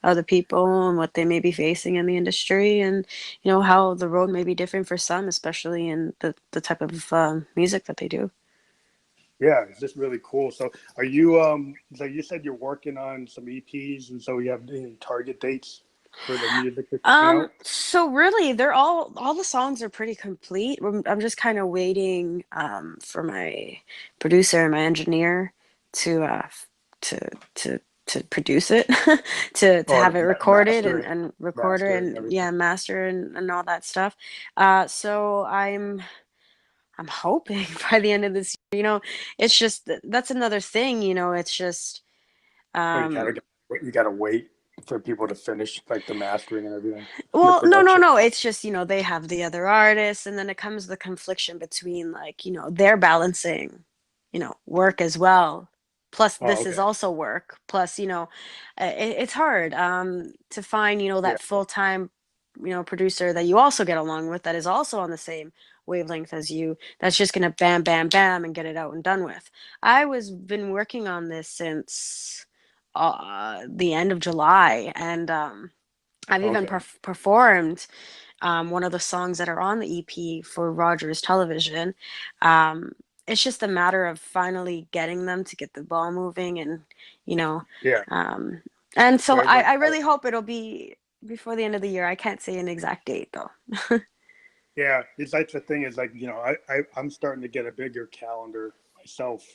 other people and what they may be facing in the industry, and how the road may be different for some, especially in the type of music that they do. Yeah, it's just really cool. So are you like you said you're working on some EPs, and so you have any target dates for the music that's coming out? So really, they're all the songs are pretty complete. I'm just kind of waiting for my producer and my engineer to to to to produce it, to Or have it recorded master and it, record it, master it and and yeah, everything. master and all that stuff. So I'm hoping by the end of this year, it's just that's another thing, it's just Oh, um you gotta wait for people to finish like the mastering and everything, the well, no, no, production. no. It's just, they have the other artists, and then it comes the confliction between, like, they're balancing, work as well. Plus, Oh, this is okay. also work. Plus, it's hard to find, Yeah. that full-time, producer that you also get along with, that is also on the same wavelength as you. That's just gonna bam, bam, bam, and get it out and done with. I was been working on this since the end of July, and I've even Okay. performed one of the songs that are on the EP for Rogers Television. Um, it's just a matter of finally getting them to get the ball moving, and you know, Yeah. um, and so Right. Right. I really hope it'll be before the end of the year. I can't say an exact date though. Yeah. It's like the thing is, like, I'm starting to get a bigger calendar myself.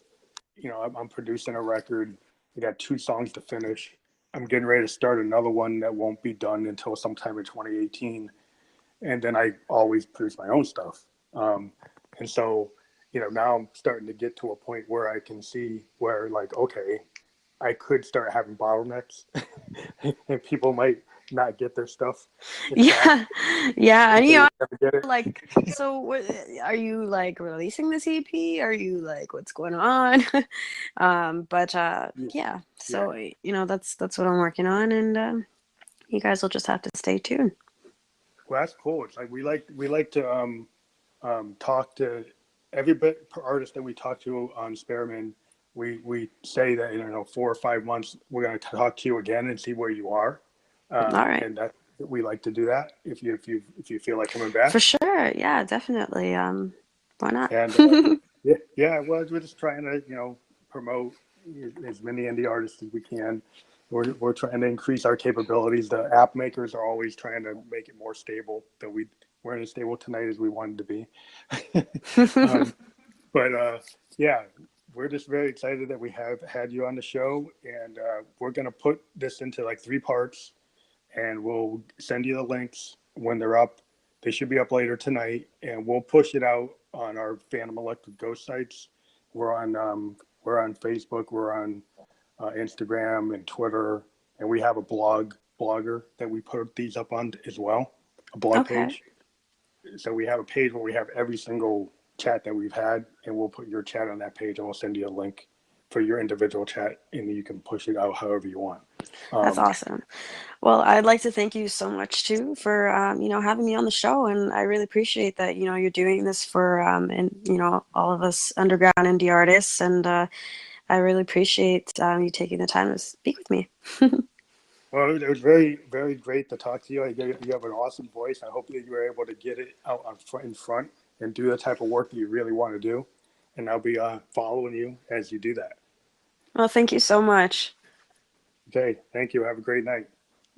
I'm producing a record. I got 2 songs to finish. I'm getting ready to start another one that won't be done until sometime in 2018. And then I always produce my own stuff. And so, now I'm starting to get to a point where I can see where, like, okay, I could start having bottlenecks, and people might not get their stuff in time Yeah, yeah, if and they were going to get like, so what, are you like releasing this EP? Are you like, what's going on? But it. yeah, Yeah. so that's what I'm working on, and you guys will just have to stay tuned. Well, that's cool. It's like we like to talk to every artist that we talk to on Spearman. We say that in 4 or 5 months we're going to talk to you again and see where you are, All right, and that we like to do that if you feel like coming for back. sure. Yeah, definitely. Why not? And yeah, yeah. Well, we're just trying to promote as many indie artists as we can. We're trying to increase our capabilities. The app makers are always trying to make it more stable. That we weren't as stable tonight as we wanted to be. um, but yeah, we're just very excited that we have had you on the show, and we're going to put this into like 3 parts, and we'll send you the links when they're up. They should be up later tonight, and we'll push it out on our Phantom Electric Ghost sites. We're on Facebook, we're on Instagram and Twitter, and we have a blog blogger that we put these up on as well, a blog Okay. page. So we have a page where we have every single chat that we've had, and we'll put your chat on that page, and we'll send you a link for your individual chat, and you can push it out however you want. That's awesome. Well, I'd like to thank you so much too for having me on the show, and I really appreciate that you're doing this for and all of us underground indie artists, and I really appreciate you taking the time to speak with me. Well, it was very, very great to talk to you. You have an awesome voice. I hope that you were able to get it out in front and do the type of work that you really want to do. And I'll be following you as you do that. Well, thank you so much. Okay, thank you. Have a great night.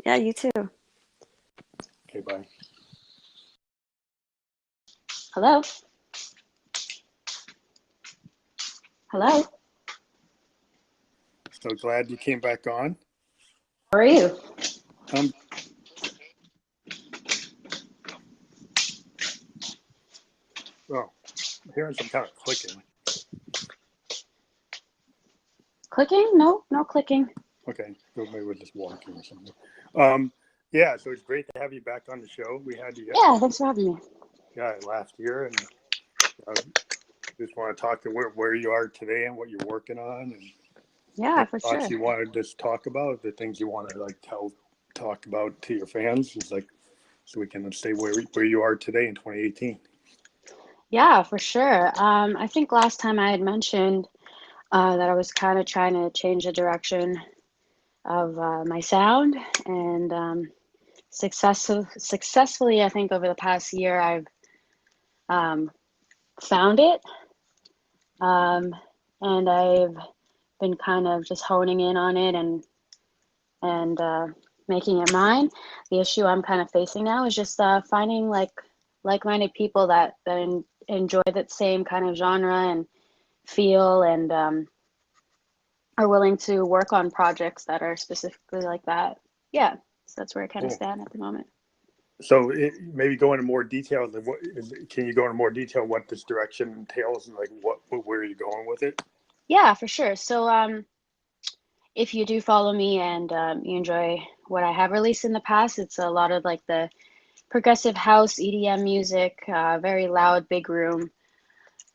Yeah, you too. Okay, bye. Hello. Hello. So glad you came back on. How are you? Um, oh, I'm hearing some kind of clicking. Clicking? No, no clicking. Okay, so maybe we're just walking or something. Yeah, so it's great to have you back on the show. We had you, Yeah, thanks for having me. last year, and just want to talk to where you are today and what you're working on, and Yeah, for sure. thoughts you want to just talk about, the things you want to like talk about to your fans, is like so we can say where you are today in 2018. Yeah, for sure. I think last time I had mentioned that I was kind of trying to change the direction of my sound, and successfully, I think over the past year, I've found it, and I've been kind of just honing in on it and making it mine. The issue I'm kind of facing now is just finding like-minded people that enjoy that same kind of genre and feel, and are willing to work on projects that are specifically like that. Yeah, so that's where I kind of Cool. stand at the moment. So maybe go into more detail. Can you go into more detail what this direction entails, and like where are you going with it? Yeah, for sure. So if you do follow me and you enjoy what I have released in the past, it's a lot of like the progressive house, EDM music, very loud, big room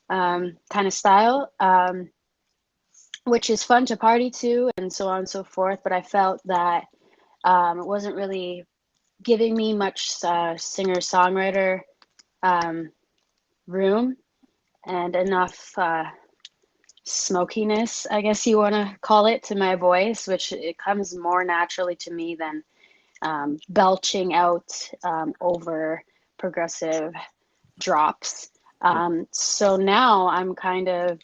kind of style, which is fun to party to and so on and so forth. But I felt that it wasn't really giving me much singer-songwriter room and enough smokiness, I guess you want to call it, to my voice, which it comes more naturally to me than belching out over progressive drops. So now I'm kind of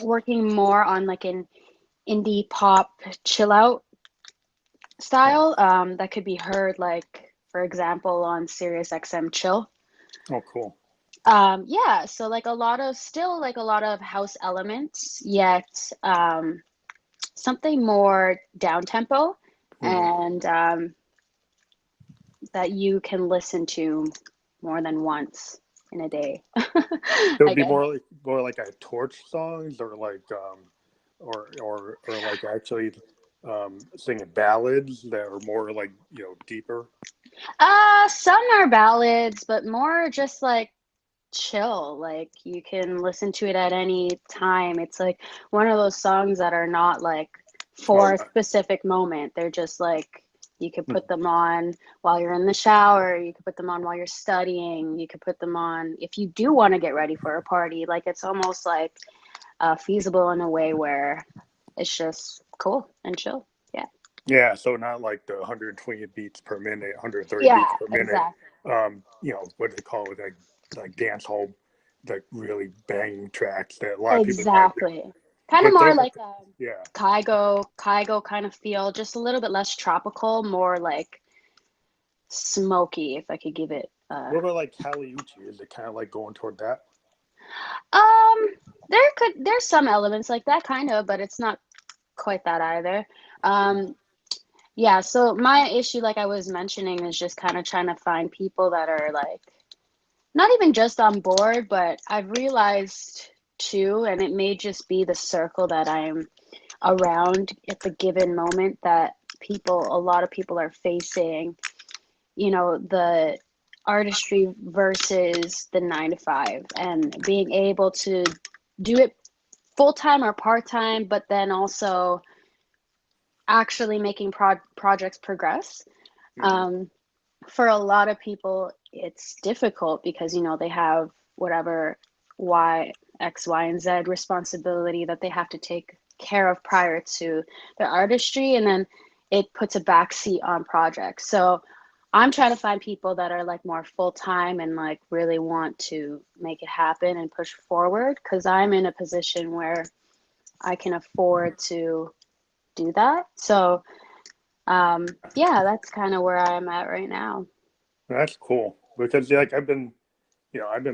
working more on like an indie pop chill out style that could be heard, like, for example, on Sirius XM Chill. Oh, cool. Yeah, so like a lot of house elements, yet something more down tempo, and that you can listen to more than once in a day. It would I be guess. more like a torch songs, or like or like actually singing ballads that are more like deeper. Some are ballads, but more just like chill. Like you can listen to it at any time. It's like one of those songs that are not like Oh, for a specific moment. They're just like you could put them on while you're in the shower, you could put them on while you're studying, you could put them on if you do want to get ready for a party. Like it's almost like feasible in a way where it's just cool and chill. Yeah. yeah. So not like the 120 beats per minute, 130 Yeah, beats per minute. exactly. What do they call it? Like dance hall, like really banging tracks that a lot of people like. Exactly. Kind of But more those, like yeah. Kygo kind of feel, just a little bit less tropical, more like smoky, if I could give it. What about like Caliucci? Is it kind of like going toward that? Um, there's some elements like that kind of, but it's not quite that either. Yeah, so my issue, like I was mentioning, is just kind of trying to find people that are like not even just on board, but I've realized too, and it may just be the circle that I'm around at the given moment, that people, a lot of people are facing, you know, the artistry versus the 9 to 5, and being able to do it full time or part time, but then also actually making projects progress. Mhm. For a lot of people, it's difficult because, you know, they have whatever X, Y, and Z responsibility that they have to take care of prior to their artistry, and then it puts a backseat on projects. So I'm trying to find people that are like more full time and like really want to make it happen and push forward, because I'm in a position where I can afford to do that. So yeah, that's kind of where I'm at right now. That's cool because like I've been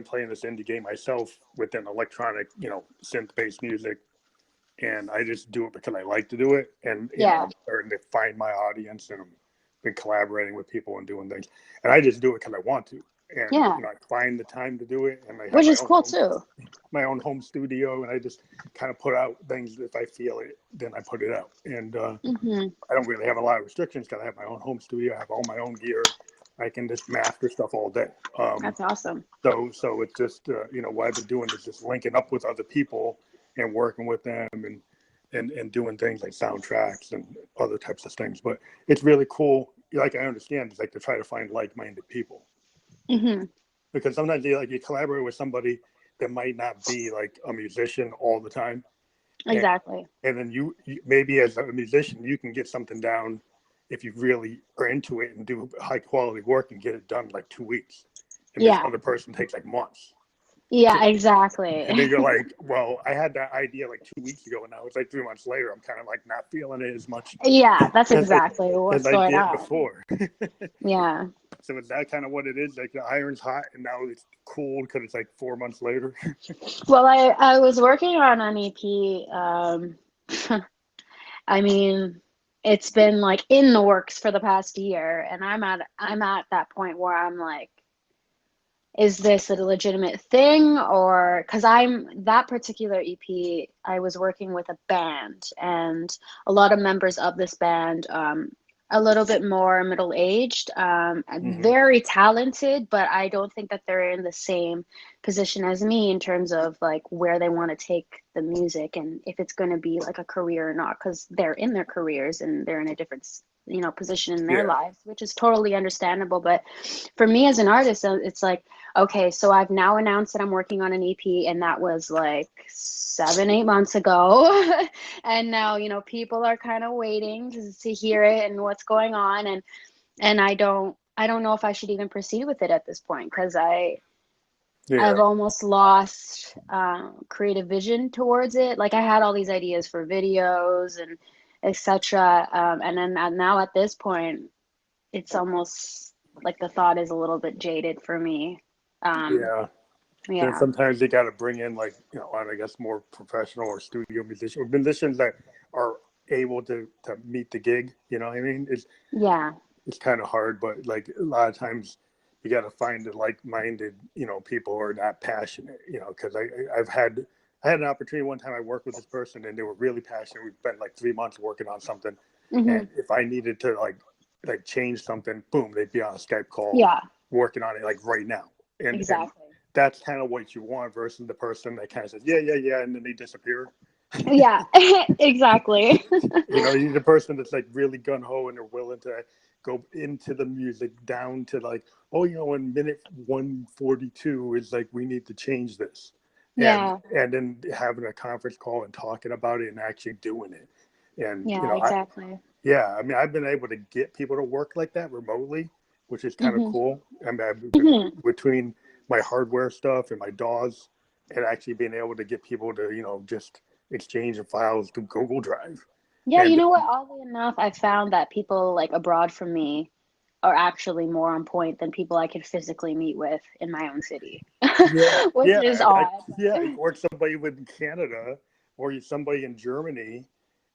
playing this indie game myself with an electronic, synth-based music, and I just do it because I like to do it, and Yeah, I'm starting to find my audience, and I'm been collaborating with people and doing things, and I just do it because I want to, and yeah, I find the time to do it, and I have which is cool too. my own home studio, and I just kind of put out things. If I feel it, then I put it out, and Hmm. I don't really have a lot of restrictions because I have my own home studio. I have all my own gear. I can just master stuff all day. That's awesome. So it's just what I've been doing is just linking up with other people and working with them and doing things like soundtracks and other types of things. But it's really cool. Like I understand, it's like to try to find like-minded people, Hmm. because sometimes you collaborate with somebody that might not be like a musician all the time, and Exactly. and then you maybe as a musician you can get something down if you really are into it and do high quality work and get it done like 2 weeks, and this Yeah. other person takes like months. So, Yeah, and then exactly. you're like, well, I had that idea like 2 weeks ago, and now it's like 3 months later. I'm kind of like not feeling it as much Yeah, that's as I exactly as what's I going did on. before. Yeah. So is that kind of what it is? Like the iron's hot, and now it's cold because it's like 4 months later. Well, I was working on an EP. I mean, it's been like in the works for the past year, and I'm at that point where I'm like, is this a legitimate thing? Or because I'm that particular EP, I was working with a band, and a lot of members of this band, a little bit more middle aged, Hmm. very talented, but I don't think that they're in the same position as me in terms of like where they want to take the music and if it's going to be like a career or not, because they're in their careers and they're in a different position in their Yeah, lives, which is totally understandable. But for me as an artist, it's like, okay, so I've now announced that I'm working on an EP, and that was like 7, 8 months ago. And now, people are kind of waiting to hear it and what's going on. And I don't know if I should even proceed with it at this point, because yeah, I've almost lost creative vision towards it. Like I had all these ideas for videos and etc. And then now at this point, it's almost like the thought is a little bit jaded for me. Um, yeah. Then yeah, sometimes you got to bring in like I guess more professional or studio musicians that are able to meet the gig. You know what I mean? yeah, It's kind of hard, but like a lot of times you got to find the like-minded, people who are not passionate, because I had an opportunity one time. I worked with this person and they were really passionate. We spent like 3 months working on something. hmm, And if I needed to like change something, boom, they'd be on a Skype call yeah, working on it like right now. And exactly. that's kind of what you want versus the person that kind of says, yeah, yeah, yeah, and then they disappear. Yeah, exactly. You need a person that's like really gun ho and they're willing to go into the music down to like, oh, in minute 142 is like we need to change this, and Yeah, and then having a conference call and talking about it and actually doing it, and yeah, exactly. yeah, I mean, I've been able to get people to work like that remotely, which is kind of Hmm. cool. I mean, Hmm. between my hardware stuff and my DAWs, and actually being able to get people to, just exchange files through Google Drive. Yeah, you And know what? Oddly enough, I found that people like abroad from me are actually more on point than people I could physically meet with in my own city, yeah, which yeah, is odd. yeah, or somebody with Canada or somebody in Germany.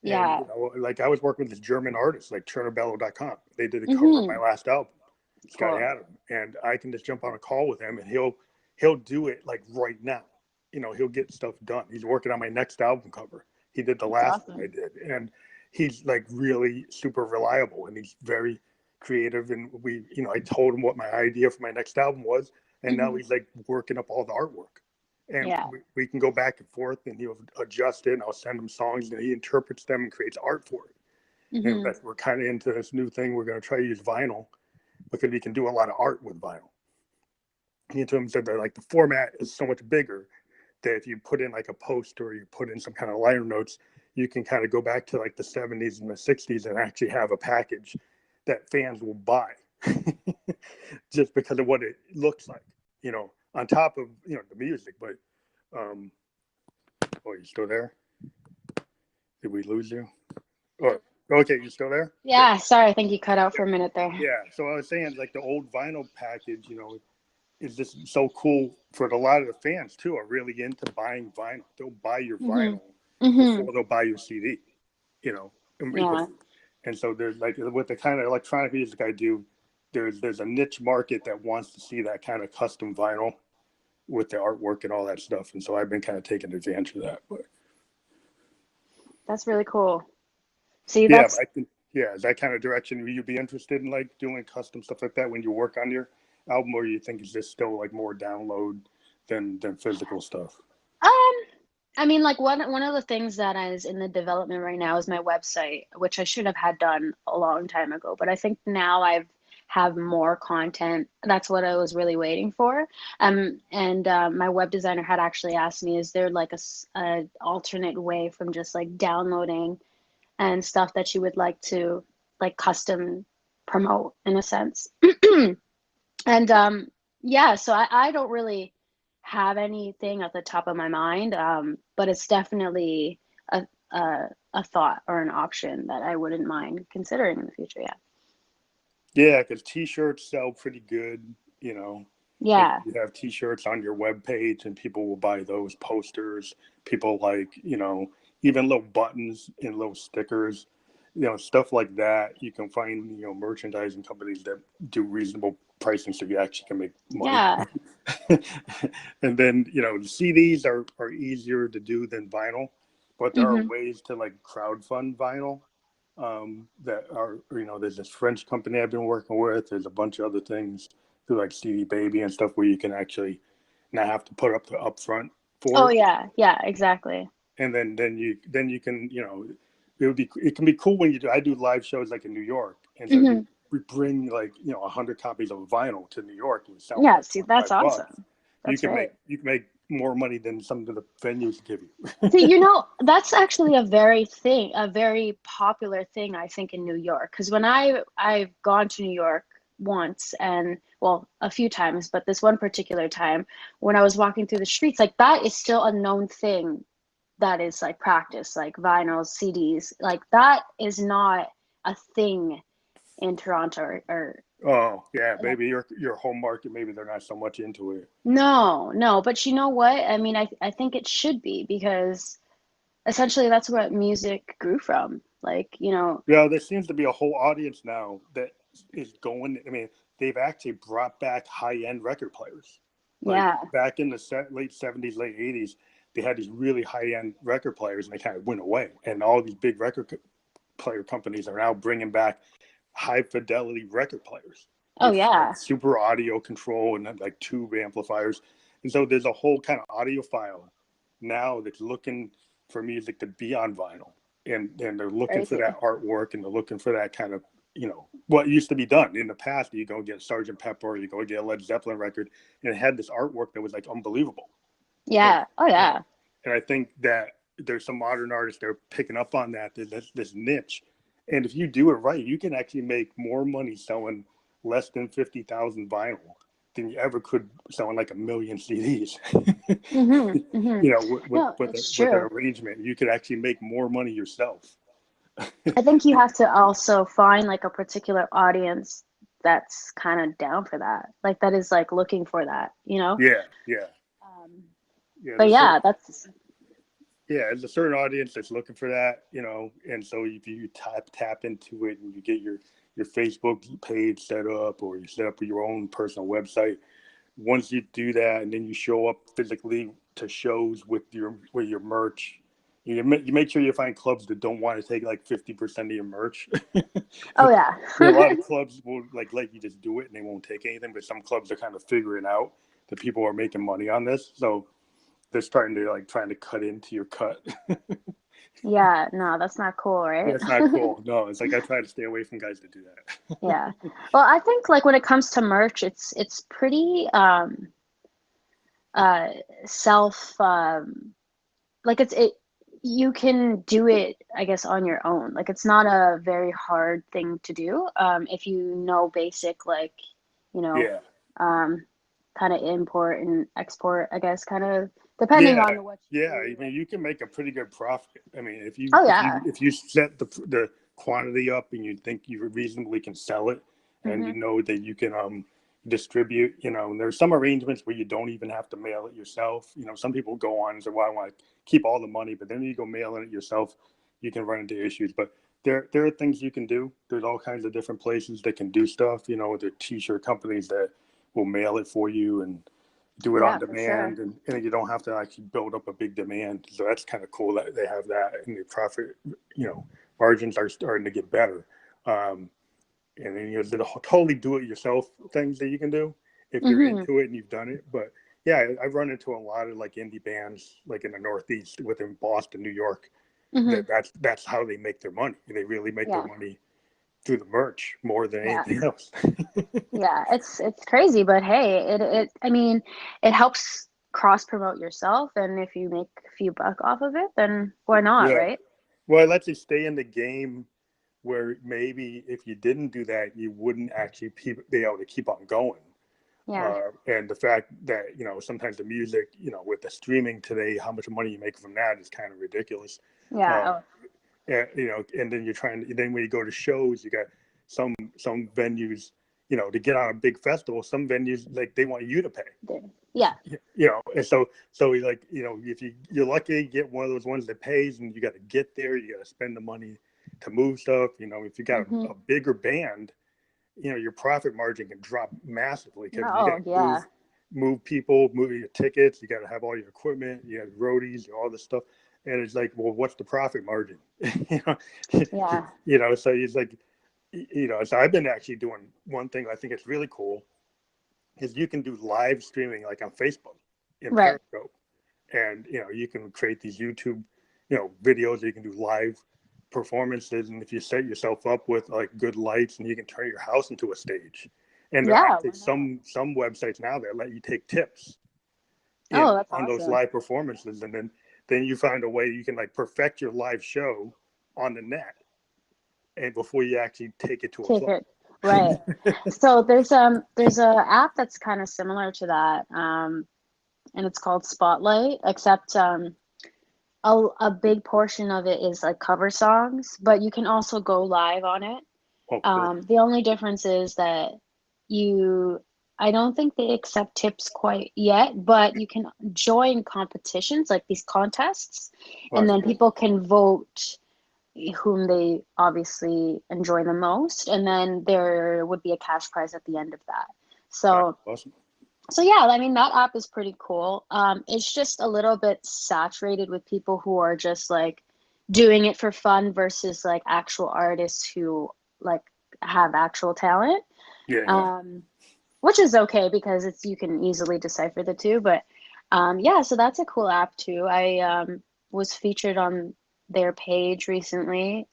And, Yeah. like I was working with this German artist, like Chernobyl.com. They did a cover of my Hmm. last album, Sky Cool. Adam, and I can just jump on a call with him, and he'll do it like right now. He'll get stuff done. He's working on my next album cover. He did the That's last one I awesome. did, and he's like really super reliable, and he's very creative. And I told him what my idea for my next album was, and now he's like working up all the artwork. And Yeah. we can go back and forth, and he'll adjust it, and I'll send him songs, and he interprets them and creates art for it. And we're kind of into this new thing. We're going to try to use vinyl because we can do a lot of art with vinyl. In terms of the format is so much bigger that if you put in like a post or you put in some kind of liner notes, you can kind of go back to like the 70s and the 60s and actually have a package that fans will buy just because of what it looks like, on top of, the music. But, oh, you still there? Did we lose you? Oh, okay, you still there? Yeah, sorry, I think you cut out for a minute there. Yeah, so I was saying, like, the old vinyl package, is just so cool for a lot of the fans too. Are really into buying vinyl. They'll buy your vinyl before they'll buy your CD. Yeah. And so there's like with the kind of electronic music I do, there's a niche market that wants to see that kind of custom vinyl with the artwork and all that stuff. And so I've been kind of taking advantage of that. But That's really cool. See, yeah, that's but I think is that kind of direction you'd be interested in, like doing custom stuff like that when you work on your album, or you think it's just still like more download than physical stuff? I mean, like one of the things that is in the development right now is my website, which I should have had done a long time ago. But I think now I've have more content. That's what I was really waiting for. And my web designer had actually asked me, is there like a alternate way from just like downloading and stuff that you would like to like custom promote in a sense? And yeah, so I don't really have anything at the top of my mind, but it's definitely a thought or an option that I wouldn't mind considering in the future. Yeah. Yeah, because T-shirts sell pretty good, Like Yeah. you have T-shirts on your webpage, and people will buy those. Posters. People like, even little buttons and little stickers, stuff like that. You can find, merchandising companies that do reasonable pricing, so you actually can make money. Yeah. And then, the CDs are easier to do than vinyl, but there are ways to like crowdfund vinyl. That are, there's this French company I've been working with. There's a bunch of other things through like CD Baby and stuff where you can actually not have to put up the upfront for Oh it. yeah. Yeah, exactly. And then you can, it can be cool when I do live shows like in New York. And so we bring like, 100 copies of vinyl to New York, and we sell them Yeah, for see, like that's $25. awesome. You That's can great. make more money than some of the venues give See, you. that's actually a very popular thing, I think, in New York. Because when I've gone to New York once, and well, a few times, but this one particular time when I was walking through the streets, like that is still a known thing that is like practice, like vinyls, CDs, like that is not a thing in Toronto or Oh yeah, like maybe your home market, maybe they're not so much into it. no, no. But you know what? I mean, I think it should be because essentially that's what music grew from. Like, Yeah, there seems to be a whole audience now that is going. I mean, they've actually brought back high-end record players. Like yeah. back in the late 70s, late 80s, they had these really high-end record players, and they kind of went away. And all these big player companies are now bringing back high-fidelity record players Oh with like yeah. super audio control and like tube amplifiers. And so there's a whole kind of audiophile now that's looking for music to be on vinyl, and they're looking for Crazy. that artwork, and they're looking for that kind of, what used to be done in the past. You go get Sgt. Pepper, or you go get a Led Zeppelin record, and it had this artwork that was like unbelievable. and, Yeah. Oh and, yeah. and I think that there's some modern artists that are picking up on that. There's this niche, and if you do it right, you can actually make more money selling less than 50,000 vinyl than you ever could selling like a million CDs. No, With it's with an true. arrangement, you could actually make more money yourself. I think you have to also find like a particular audience that's kind of down for that. Like that is like looking for that. Yeah, yeah, Um, yeah. but yeah, that's There's a certain audience that's looking for that, and so if you tap into it, and you get your Facebook page set up, or you set up your own personal website. Once you do that, and then you show up physically to shows with your merch, You make sure you find clubs that don't want to take like 50% of your merch. Oh yeah. A lot of clubs will like let you just do it and they won't take anything, but some clubs are kind of figuring out that people are making money on this, so they're starting to cut into your cut. Yeah, no, that's not cool, Yeah, right? it's not cool. No, it's like I try to stay away from guys that do that. Yeah. Well, I think like when it comes to merch, it's pretty uh self like it you can do it, I guess, on your own. Like it's not a very hard thing to do if you know basic, like, you know, Yeah, um kind of import and export, I guess, kind of depending yeah, on what yeah. you I mean, you can make a pretty good profit. I mean, Oh yeah. if you set the quantity up and you think you reasonably can sell it, and you Hmm. know that you can distribute. You know, and there's some arrangements where you don't even have to mail it yourself. You know, some people go on and say, "Well, I want to keep all the money," but then you go mailing it yourself, you can run into issues. But there are things you can do. There's all kinds of different places that can do stuff. You know, there are t-shirt companies that will mail it for you and do it on Yeah, for sure. demand, and you don't have to actually build up a big demand. So that's kind of cool that they have that, and the profit, you know, margins are starting to get better. Um, and then there's the totally do-it-yourself things that you can do if you're Hmm. into it and you've done it. But yeah, I've run into a lot of like indie bands, like in the Northeast, within Boston, New York. Hmm. That's how they make their money. They really make their Yeah. money through the merch more than Yeah. anything else. Yeah, it's crazy, but hey, it I mean, it helps cross promote yourself, and if you make a few buck off of it, then why not, Yeah. right? Well, it lets you stay in the game where maybe if you didn't do that, you wouldn't actually be able to keep on going. Yeah. And the fact that, you know, sometimes the music, you know, with the streaming today, how much money you make from that is kind of ridiculous. Yeah. Uh, Oh, and, you know, and then then when you go to shows, you got some venues, you know, to get on a big festival, some venues, like they want you to pay. yeah. You know, and so like, you know, if you're lucky to get one of those ones that pays, and you got to get there, you got to spend the money to move stuff. You know, if you got Hmm. a bigger band, you know, your profit margin can drop massively because you got Oh, to yeah. move people, move your tickets, you got to have all your equipment, you have roadies, all this stuff, and it's like, well, what's the profit margin? You know, Yeah. you know, so it's like, you know, so I've been actually doing one thing I think it's really cool is you can do live streaming like on Facebook in Right. Periscope, and you know, you can create these YouTube, you know, videos that you can do live performances, and if you set yourself up with like good lights, and you can turn your house into a stage. And there are Yeah, actually why not? some websites now that let you take tips Oh, in that's on those awesome. live performances, and then you find a way you can like perfect your live show on the net, and before you actually take it to a Take club. it. Right. So there's a app that's kind of similar to that. And it's called Spotlight, except a big portion of it is like cover songs, but you can also go live on it. Oh, cool. The only difference is that you, I don't think they accept tips quite yet, but you can join competitions like these contests, Well, and that's then cool. people can vote whom they obviously enjoy the most, and then there would be a cash prize at the end of that. That's So awesome. so yeah, I mean that app is pretty cool. It's just a little bit saturated with people who are just like doing it for fun versus like actual artists who like have actual talent. Yeah, yeah. Um, which is okay because it's you can easily decipher the two. But yeah, so that's a cool app too. I was featured on their page recently.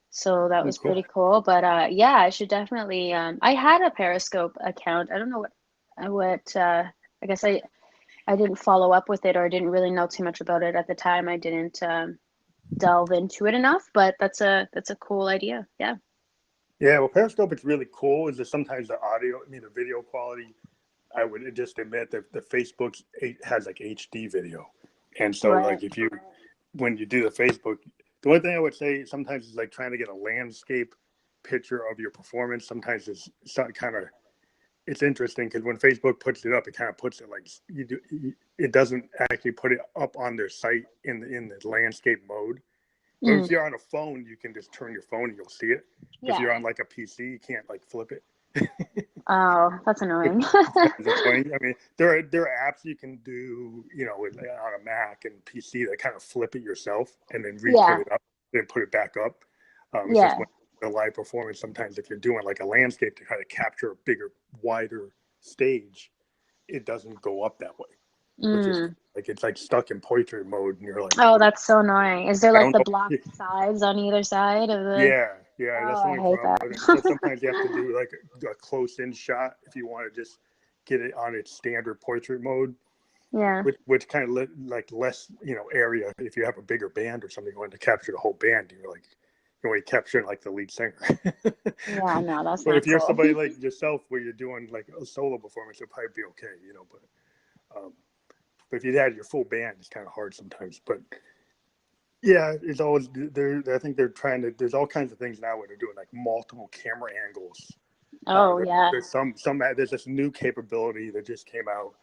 So that Oh, was cool. pretty cool. But yeah, I should definitely. I had a Periscope account. I don't know what I guess I didn't follow up with it or didn't really know too much about it at the time. I didn't delve into it enough, but that's a cool idea. Yeah. Yeah, well, Periscope is really cool. Is that sometimes the audio, I mean, the video quality, I would just admit that the Facebook has like HD video. And so, Right. like, when you do the Facebook, the one thing I would say sometimes is like trying to get a landscape picture of your performance. Sometimes it's kind of, it's interesting because when Facebook puts it up, it kind of puts it like it doesn't actually put it up on their site in the landscape mode. But if Mm, you're on a phone, you can just turn your phone and you'll see it. If yeah. you're on like a PC, you can't like flip it. Oh, that's Which annoying. is kind of annoying. I mean, there are apps you can do, on a Mac and PC that kind of flip it yourself and then re-put Yeah, it up, then put it back up. It's just yeah. when the live performance, sometimes if you're doing like a landscape to kind of capture a bigger, wider stage, it doesn't go up that way, which is Mm. like it's like stuck in portrait mode, and you're like, Oh, that's so annoying. Is there I like don't the know. block sides on either side of the? Yeah, yeah, that's Oh, the I only hate problem that. with it. So sometimes you have to do like a close-in shot if you want to just get it on its standard portrait mode, Yeah. which kind of like less, area. If you have a bigger band or something, you want to capture the whole band, you're only capturing like the lead singer. Yeah, no, that's But if not you're cool. somebody like yourself where you're doing like a solo performance, it'll probably be okay, um, but if you had your full band, it's kind of hard sometimes. But yeah, it's always there. I think they're trying to. There's all kinds of things now where they're doing like multiple camera angles. Oh, There, yeah. there's there's this new capability that just came out,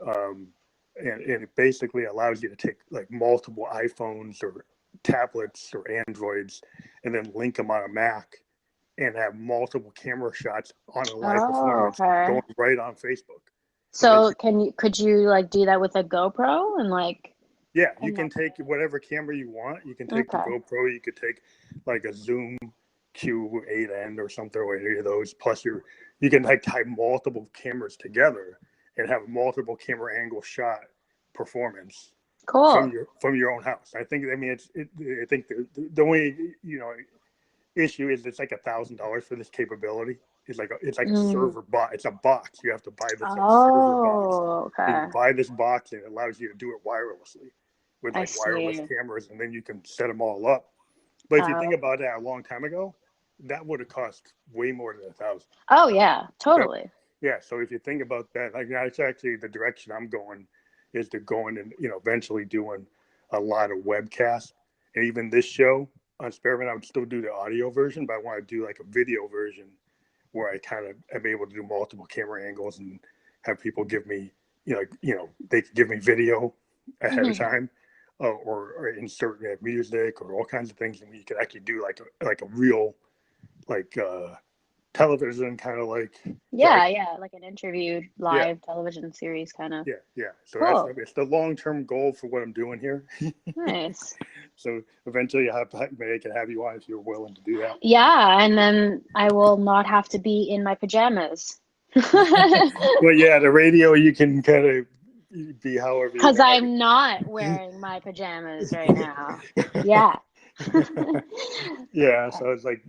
um, and it basically allows you to take like multiple iPhones or tablets or Androids, and then link them on a Mac, and have multiple camera shots on a live Oh, performance okay. going right on Facebook. It lets So you. could you like do that with a GoPro and like Yeah, you and can like take whatever camera you want. You can take the okay. GoPro. You could take like a Zoom Q8N or something, or any of those. Plus, you can like tie multiple cameras together and have a multiple camera angle shot performance Cool. from your own house. I think. I mean, I think the only issue is it's like $1,000 for this capability. It's like a Mm. server box. It's a box. You have to buy this like server box. Oh, So you okay. buy this box and it allows you to do it wirelessly with I like wireless see. cameras, and then you can set them all up. But if you think Oh. about that a long time ago, that would have cost way more than 1,000. Oh yeah, So totally. yeah, so if you think about that, like that's actually the direction I'm going, is to going and eventually doing a lot of webcasts. And even this show on Spearmint, I would still do the audio version, but I want to do like a video version where I kind of am able to do multiple camera angles and have people give me, they could give me video ahead of Hmm. time, or insert music or all kinds of things, and you could actually do like a real like television kind of like Yeah, yeah, like an interview yeah, live television series kind of. yeah. So Cool. it's the long term goal for what I'm doing here. Nice. So eventually maybe I can have you on if you're willing to do that. Yeah, and then I will not have to be in my pajamas. Well, yeah, the radio you can kind of be however you Because want. I'm not wearing my pajamas right now. Yeah. Yeah, so it's like,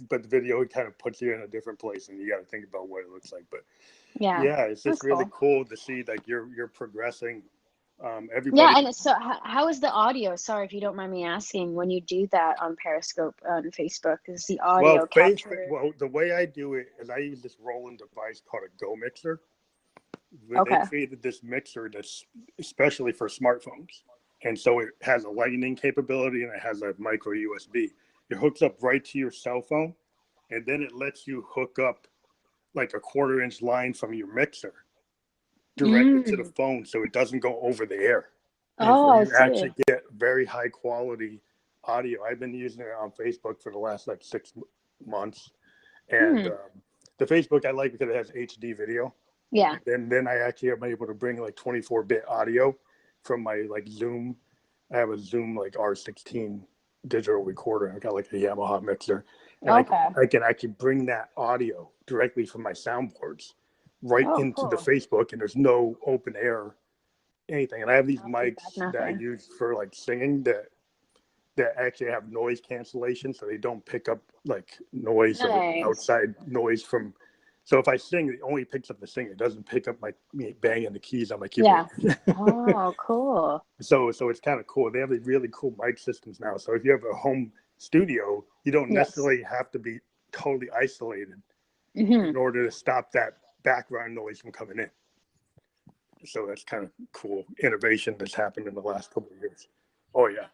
but the video kind of puts you in a different place, and you got to think about what it looks like. But Yeah, yeah, it's just that's really cool. cool to see like you're progressing. Yeah, Everybody, and so how is the audio? Sorry if you don't mind me asking, when you do that on Periscope on Facebook, is the well, audio captured? the way I do it is I use this Roland device called a Go Mixer. Where they Okay. created this mixer that's especially for smartphones, and so it has a lightning capability and it has a micro USB. It hooks up right to your cell phone, and then it lets you hook up like a 1/4 inch line from your mixer directly to the Mm. phone, so it doesn't go over the air, and Oh, so I you see. actually get very high quality audio. I've been using it on Facebook for the last like 6 months, and Hmm. the Facebook I like because it has HD video. Yeah. And then I actually am able to bring like 24-bit audio from my like Zoom. I have a Zoom like R16 digital recorder. I got like a Yamaha mixer, and Okay. I can actually bring that audio directly from my soundboards right Oh, into the cool. Facebook, and there's no open air anything. And I have these No feedback, mics that I nothing. use for like singing that actually have noise cancellation, so they don't pick up like noise or Nice. outside noise from. So if I sing, it only picks up the singing. It doesn't pick up me banging the keys on my keyboard. Yeah. Oh, cool. So it's kind of cool. They have these really cool mic systems now. So if you have a home studio, you don't Yes. necessarily have to be totally isolated Hmm. in order to stop that background noise from coming in. So that's kind of cool innovation that's happened in the last couple of years. Oh yeah.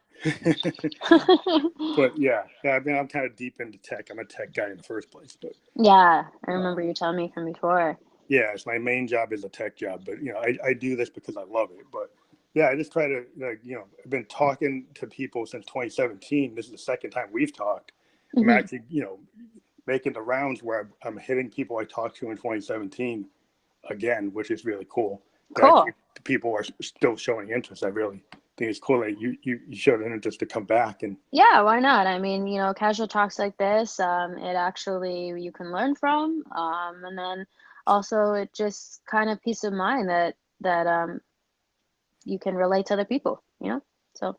But yeah, I mean, I'm kind of deep into tech. I'm a tech guy in the first place, but Yeah, I remember um, you telling me from before. yeah, it's my main job is a tech job. But I do this because I love it. But yeah, I just try to I've been talking to people since 2017. This is the second time we've talked. I'm Hmm. actually making the rounds where I'm hitting people I talked to in 2017 again, which is really cool. That Cool. actually people are still showing interest. I really think it's cool that you showed an interest to come back. And Yeah, why not? I mean, casual talks like this, it actually you can learn from, and then also it just kind of peace of mind that you can relate to other people. So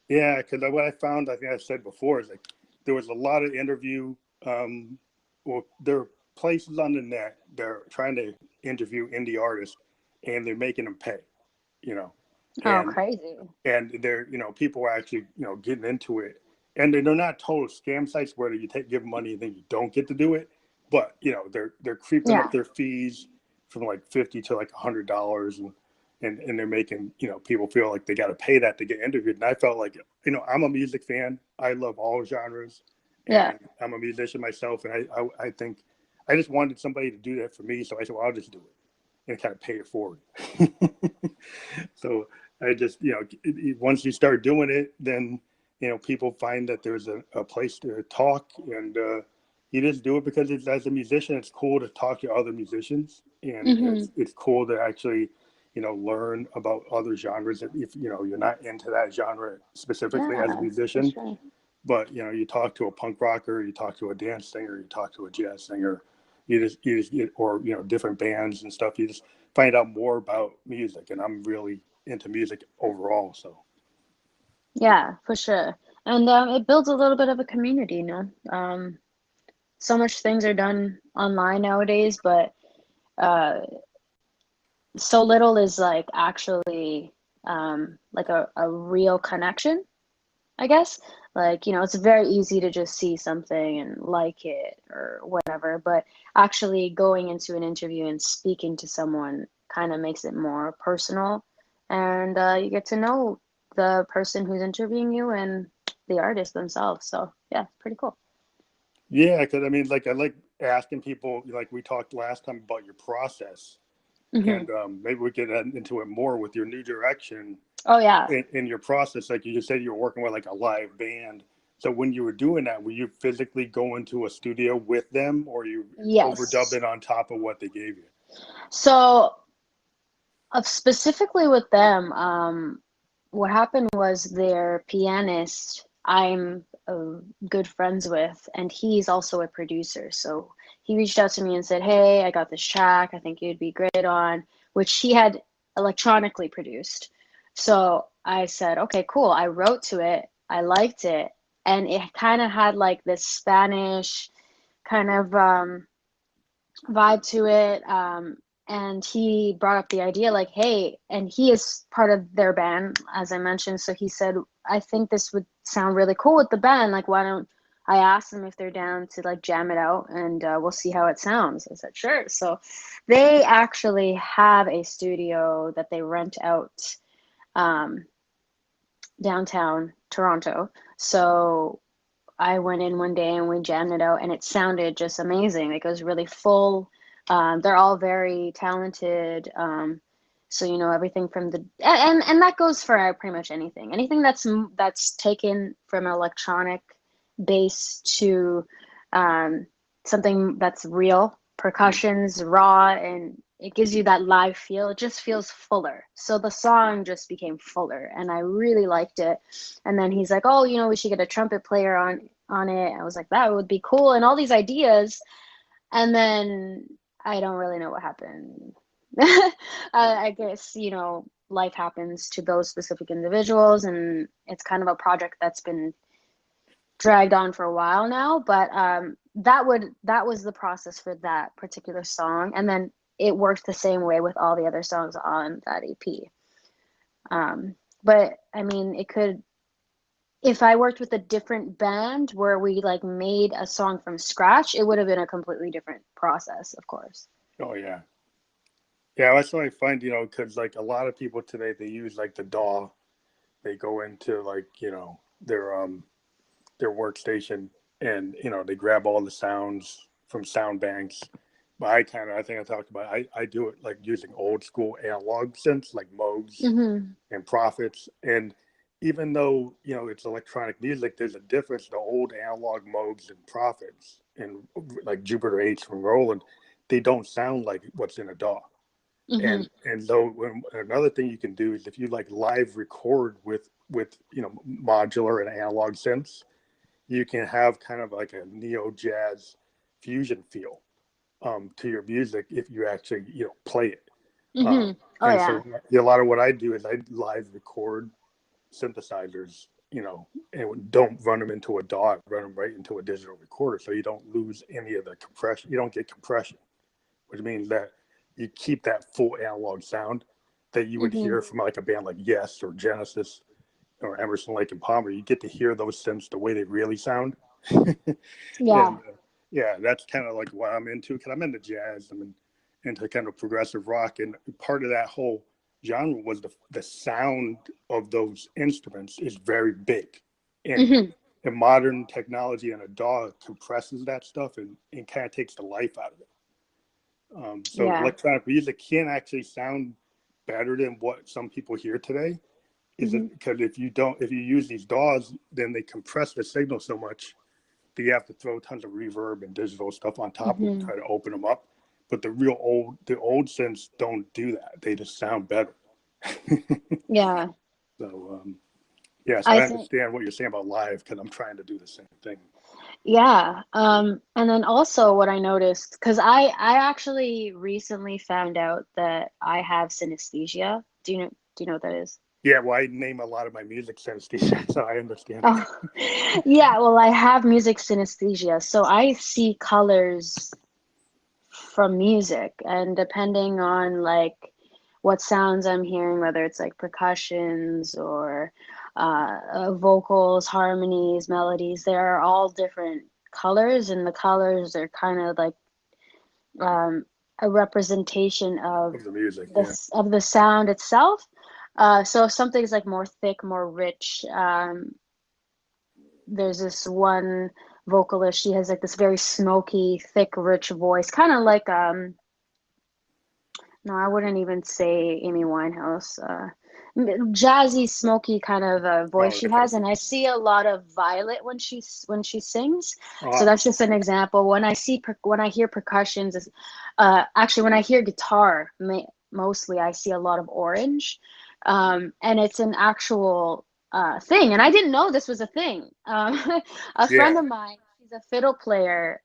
yeah, because what I found, I think I said before, is like there was a lot of interview. Well, there are places on the net they're trying to interview indie artists, and they're making them pay. You know, oh, and crazy. they're people are actually getting into it, and they're not total scam sites where you give money and then you don't get to do it, but they're creeping Yeah. up their fees from like $50 to like $100, and they're making people feel like they got to pay that to get interviewed. And I felt like I'm a music fan, I love all genres, Yeah. and I'm a musician myself, and I think I just wanted somebody to do that for me, so I said, well, I'll just do it and kind of pay it forward. So I just, once you start doing it, then, people find that there's a place to talk, and you just do it because as a musician, it's cool to talk to other musicians, and Mm-hmm. it's cool to actually, learn about other genres if, you're not into that genre specifically as a Yeah, for musician, sure. but, you talk to a punk rocker, you talk to a dance singer, you talk to a jazz singer, you just get, or, different bands and stuff. You just find out more about music, and I'm really into music overall. So Yeah, for sure. And it builds a little bit of a community. So much things are done online nowadays, but uh, so little is like actually like a real connection, I guess. Like, it's very easy to just see something and like it or whatever, but actually going into an interview and speaking to someone kind of makes it more personal, and you get to know the person who's interviewing you and the artist themselves. So, yeah, pretty cool. yeah, because I mean, like I like asking people, like we talked last time about your process, Hmm. and maybe we get into it more with your new direction Oh, yeah. in your process. Like you just said, you were working with like a live band. So when you were doing that, were you physically going to a studio with them, or you Yes. overdubbing on top of what they gave you? So, specifically with them, what happened was their pianist, I'm good friends with, and he's also a producer. So he reached out to me and said, "Hey, I got this track. I think you'd be great on," which he had electronically produced. So I said, "Okay, cool." I wrote to it. I liked it, and it kind of had like this Spanish kind of vibe to it. And he brought up the idea like, hey, and he is part of their band, as I mentioned. So he said, I think this would sound really cool with the band. Like, why don't I ask them if they're down to like jam it out, and we'll see how it sounds. I said, sure. So they actually have a studio that they rent out um, downtown Toronto. So I went in one day and we jammed it out, and it sounded just amazing. Like, it was really full. They're all very talented. So everything from the and that goes for pretty much anything that's taken from an electronic base to um, something that's real, percussions, raw, and it gives you that live feel. It just feels fuller. So the song just became fuller, and I really liked it. And then he's like, "Oh, we should get a trumpet player on it." I was like, "That would be cool," and all these ideas. And then I don't really know what happened. I guess life happens to those specific individuals, and it's kind of a project that's been dragged on for a while now. But that was the process for that particular song, and then it worked the same way with all the other songs on that EP. But I mean, it could, if I worked with a different band where we like made a song from scratch, it would have been a completely different process, of course. Oh yeah, yeah. That's what I find. Because like a lot of people today, they use like the DAW. They go into like their workstation, and they grab all the sounds from sound banks. But I think I talked about I do it like using old school analog synths like Moogs Mm-hmm. and Prophets, and even though, you know, it's electronic music, there's a difference. The old analog Moogs and Prophets and like Jupiter 8s from Roland, they don't sound like what's in a DAW. Mm-hmm. And so another thing you can do is if you like live record with you know, modular and analog synths, you can have kind of like a neo jazz fusion feel to your music if you actually, you know, play it. Mm-hmm. Oh And yeah. so a lot of what I do is I live record synthesizers, you know, and don't run them into a DAW, run them right into a digital recorder, so you don't lose any of the compression. You don't get compression, which means that you keep that full analog sound that you would Mm-hmm. hear from like a band like Yes or Genesis or Emerson, Lake and Palmer. You get to hear those synths the way they really sound. Yeah. And yeah, that's kind of like what I'm into, because I'm into jazz. Into kind of progressive rock, and part of that whole genre was the sound of those instruments is very big, and Mm-hmm. modern technology and a DAW compresses that stuff and kind of takes the life out of it. So Yeah. electronic music can actually sound better than what some people hear today. Is Mm-hmm. it because if you use these DAWs, then they compress the signal so much that you have to throw tons of reverb and digital stuff on top of them to Mm-hmm. try to open them up. But the old synths don't do that. They just sound better. Yeah. So yes, I I think. understand what you're saying about live, because I'm trying to do the same thing. Yeah. And then also what I noticed, because I actually recently found out that I have synesthesia. Do you know what that is? Yeah, well, I name a lot of my music synesthesia, so I understand. Oh, yeah. Well, I have music synesthesia, so I see colors from music, and depending on like what sounds I'm hearing, whether it's like percussions or vocals, harmonies, melodies, they are all different colors, and the colors are kind of like um, a representation of Of the music, yeah. the sound itself. So if something's like more thick, more rich, there's this one vocalist. She has like this very smoky, thick, rich voice, kind of like no, I wouldn't even say Amy Winehouse. Jazzy, smoky kind of voice Oh, she okay. has, and I see a lot of Violet when she sings. So Ah, that's just an example. When when I hear percussions, actually when I hear guitar, mostly I see a lot of orange, and it's an actual thing. And I didn't know this was a thing. A friend yeah. of mine, she's a fiddle player.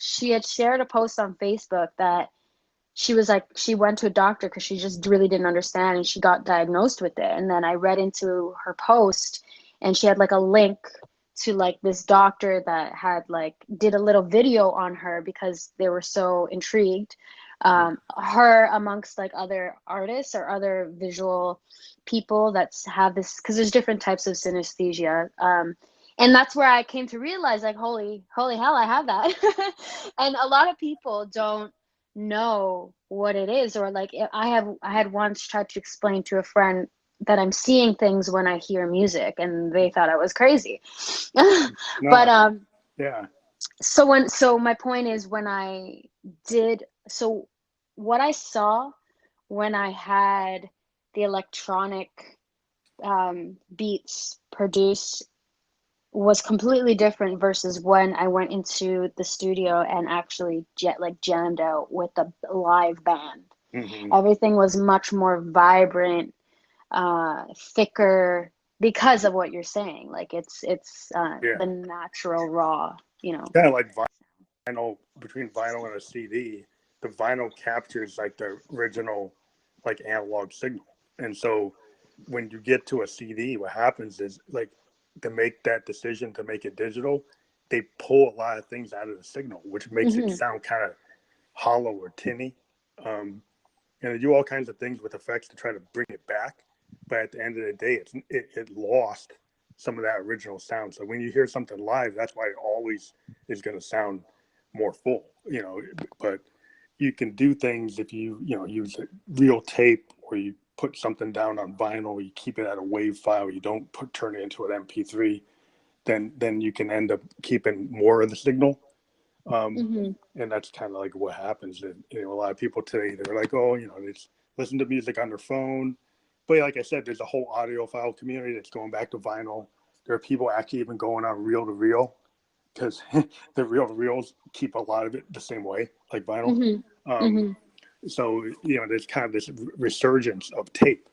She had shared a post on Facebook that she was like, she went to a doctor because she just really didn't understand, and she got diagnosed with it. And then I read into her post, and she had like a link to like this doctor that had like did a little video on her because they were so intrigued, her amongst like other artists or other visual people that have this, because there's different types of synesthesia, and that's where I came to realize, like, holy hell, I have that. And a lot of people don't know what it is, or like I had once tried to explain to a friend that I'm seeing things when I hear music, and they thought I was crazy. No, But yeah. so my point is, when I did, so what I saw when I had the electronic beats produced was completely different versus when I went into the studio and actually jammed out with a live band. Hmm. Everything was much more vibrant, thicker, because of what you're saying. Like it's Yeah. the natural raw, you It's know. kind of like vinyl, between vinyl and a CD. The vinyl captures like the original, like analog signal, and so when you get to a CD, what happens is like to make that decision to make it digital, they pull a lot of things out of the signal, which makes it Hmm. sound kind of hollow or tinny. Um, and they do all kinds of things with effects to try to bring it back. But at the end of the day, it lost some of that original sound. So when you hear something live, that's why it always is going to sound more full, you know. But you can do things if you know, use real tape, or you put something down on vinyl, you keep it at a wave file, you don't turn it into an MP3, then you can end up keeping more of the signal. Um, Hmm. and that's kind of like what happens. And, you know, a lot of people today, they're like, oh, you know, they listen to music on their phone, but like I said, there's a whole audiophile community that's going back to vinyl. There are people actually even going on reel to reel, because the reel to reels keep a lot of it the same way, like vinyl. Mm-hmm. Um, Mm-hmm. so, there's kind of this resurgence of tape,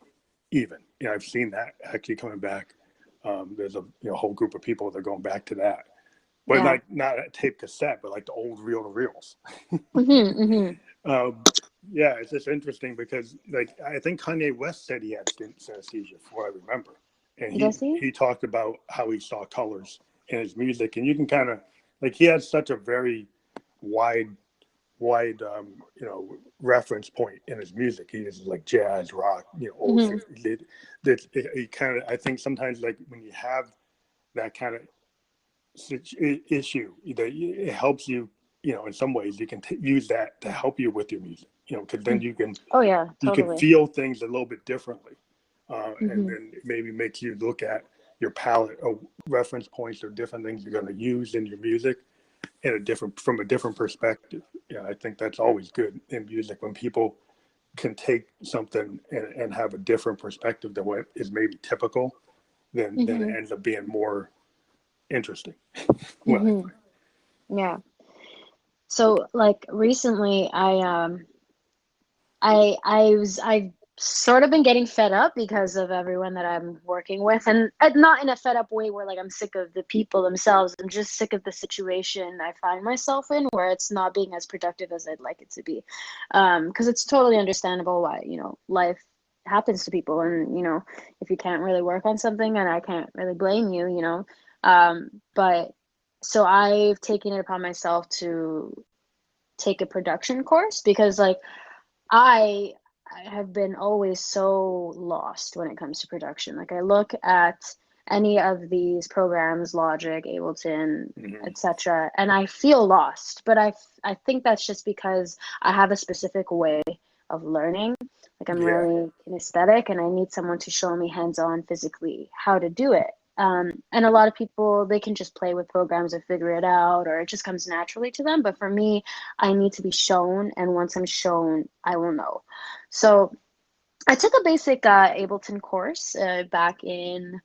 even. I've seen that actually coming back. There's a whole group of people that are going back to that, but Yeah. not a tape cassette, but like the old reel to reels. Mm-hmm. Mm-hmm. Yeah, it's just interesting because, like, I think Kanye West said he had synesthesia, from what I remember, and Does he? he talked about how he saw colors in his music, and you can kind of, like, he has such a very wide reference point in his music. He is like jazz, rock, old Mm-hmm. 60s. It kind of, I think sometimes, like, when you have that kind of issue, that it helps you, in some ways you can use that to help you with your music, because then Oh yeah, you can totally. feel things a little bit differently, and Mm-hmm. then it maybe makes you look at your palette of reference points or different things you're going to use in your music from a different perspective. Yeah, I think that's always good in music, when people can take something and have a different perspective than what is maybe typical. Then it Mm-hmm. ends up being more interesting. What I Mm-hmm. find. Yeah. So like recently I've sort of been getting fed up because of everyone that I'm working with, and not in a fed up way where like I'm sick of the people themselves. I'm just sick of the situation I find myself in, where it's not being as productive as I'd like it to be. Because it's totally understandable why, life happens to people, and if you can't really work on something, and I can't really blame you, but so I've taken it upon myself to take a production course, because like I I have been always so lost when it comes to production. Like I look at any of these programs, Logic, Ableton, Mm-hmm. etc., and I feel lost. But I think that's just because I have a specific way of learning. Like I'm Yeah, really kinesthetic, and I need someone to show me hands-on physically how to do it. And a lot of people, they can just play with programs or figure it out, or it just comes naturally to them. But for me, I need to be shown, and once I'm shown, I will know. So I took a basic Ableton course back in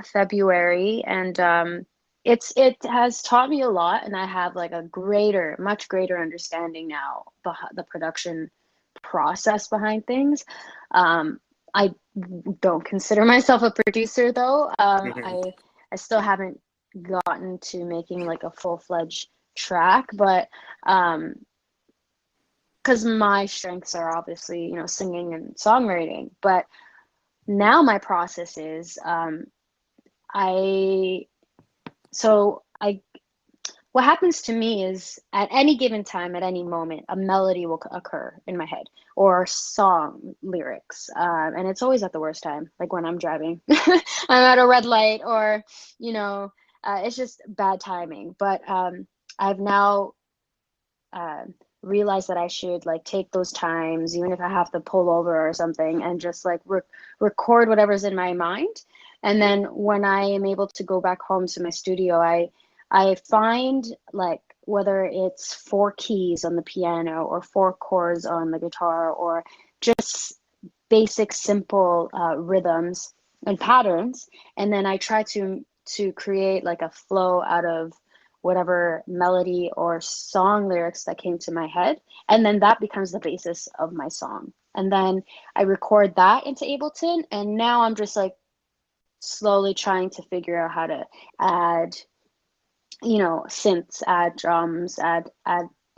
February, and it has taught me a lot, and I have like a much greater understanding now behind the production process behind things. I don't consider myself a producer though. mm-hmm. I still haven't gotten to making like a full-fledged track, but because my strengths are obviously singing and songwriting. But now my process is I so I what happens to me is at any given time, at any moment, a melody will occur in my head, or song lyrics, and it's always at the worst time, like when I'm driving. I'm at a red light, or you know it's just bad timing. But I've now uh, realize that I should like take those times, even if I have to pull over or something, and just like record whatever's in my mind. And then when I am able to go back home to my studio, I find like whether it's four keys on the piano or four chords on the guitar, or just basic simple rhythms and patterns, and then I try to create like a flow out of whatever melody or song lyrics that came to my head, and then that becomes the basis of my song. And then I record that into Ableton, and now I'm just like slowly trying to figure out how to add, synths, add drums, add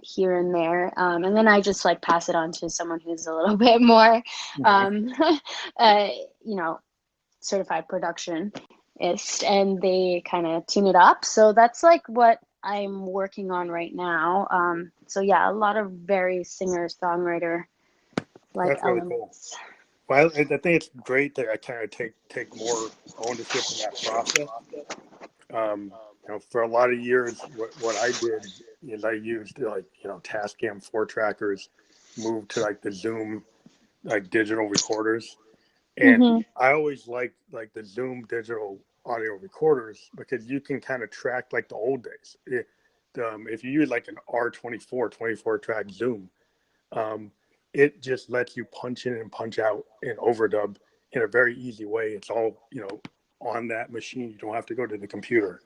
here and there, and then I just like pass it on to someone who's a little bit more, Mm-hmm. um, uh, you know, certified productionist, and they kind of tune it up. So that's like what I'm working on right now. So yeah, a lot of very singer songwriter like That's really cool. elements. Well, I think it's great that I kind of take more ownership in that process. For a lot of years, what I did is I used, like, Tascam 4 trackers, moved to like the Zoom, like, digital recorders, and Mm-hmm. I always liked like the Zoom digital audio recorders, because you can kind of track like the old days. If you use like an R24 24 track Zoom, um, it just lets you punch in and punch out in overdub in a very easy way. It's all, on that machine. You don't have to go to the computer.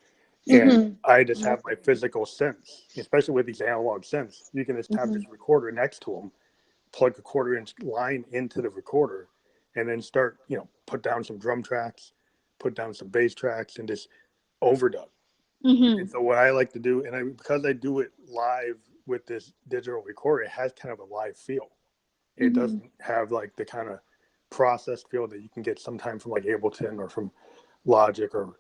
And Mm-hmm. I just have my physical synths, especially with these analog synths. You can just have Mm-hmm. this recorder next to them, plug a quarter-inch line into the recorder, and then start, put down some drum tracks, put down some bass tracks, and just overdub. Mm-hmm. And so what I like to do, because I do it live with this digital recorder, it has kind of a live feel. It Mm-hmm. doesn't have like the kind of processed feel that you can get sometimes from like Ableton or from Logic or